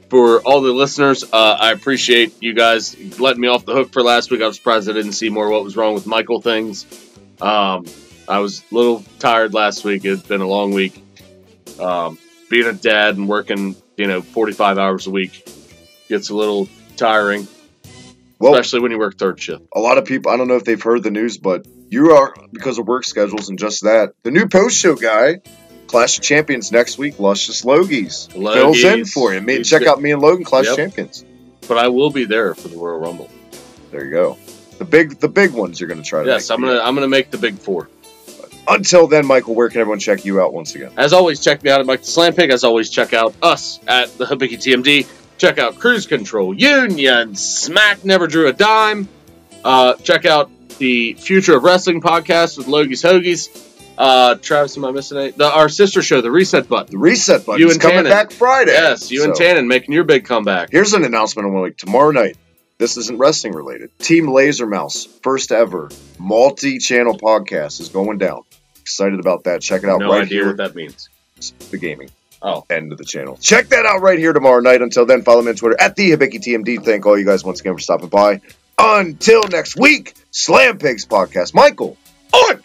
for all the listeners. I appreciate you guys letting me off the hook for last week. I was surprised I didn't see more what was wrong with Michael things. I was a little tired last week. It's been a long week. Being a dad and working, 45 hours a week gets a little tiring,
Well,
especially when you work third shift.
a lot of people, I don't know if they've heard the news, but you are, because of work schedules and just that, the new post-show guy, Clash of Champions next week, Luscious Logies, fills in for you. Check out me and Logan, Clash of Champions.
But I will be there for the Royal Rumble.
There you go. The big ones you're going to try to
Yes,
make.
I'm gonna make the big four.
Until then, Michael, where can everyone check you out once again?
As always, check me out at Mike the Slam Pig. As always, check out us at the Hibiki TMD. Check out Cruise Control, Union, Smack Never Drew a Dime. Check out the Future of Wrestling podcast with Logies Hoagies. Travis, am I missing anything? Our sister show, The Reset Button.
The Reset Button
You
is
and
coming
Tannen.
back Friday.
Yes, you and Tannen making your big comeback.
Here's an announcement on like tomorrow night. This isn't wrestling related. Team Laser Mouse, first ever multi-channel podcast is going down. Excited about that. Check it out
No
right
idea
here.
what that means.
The gaming.
Oh.
End of the channel. Check that out right here tomorrow night. Until then, follow me on Twitter at the Hibiki TMD. Thank all you guys once again for stopping by. Until next week, Slam Pigs Podcast. Michael, on!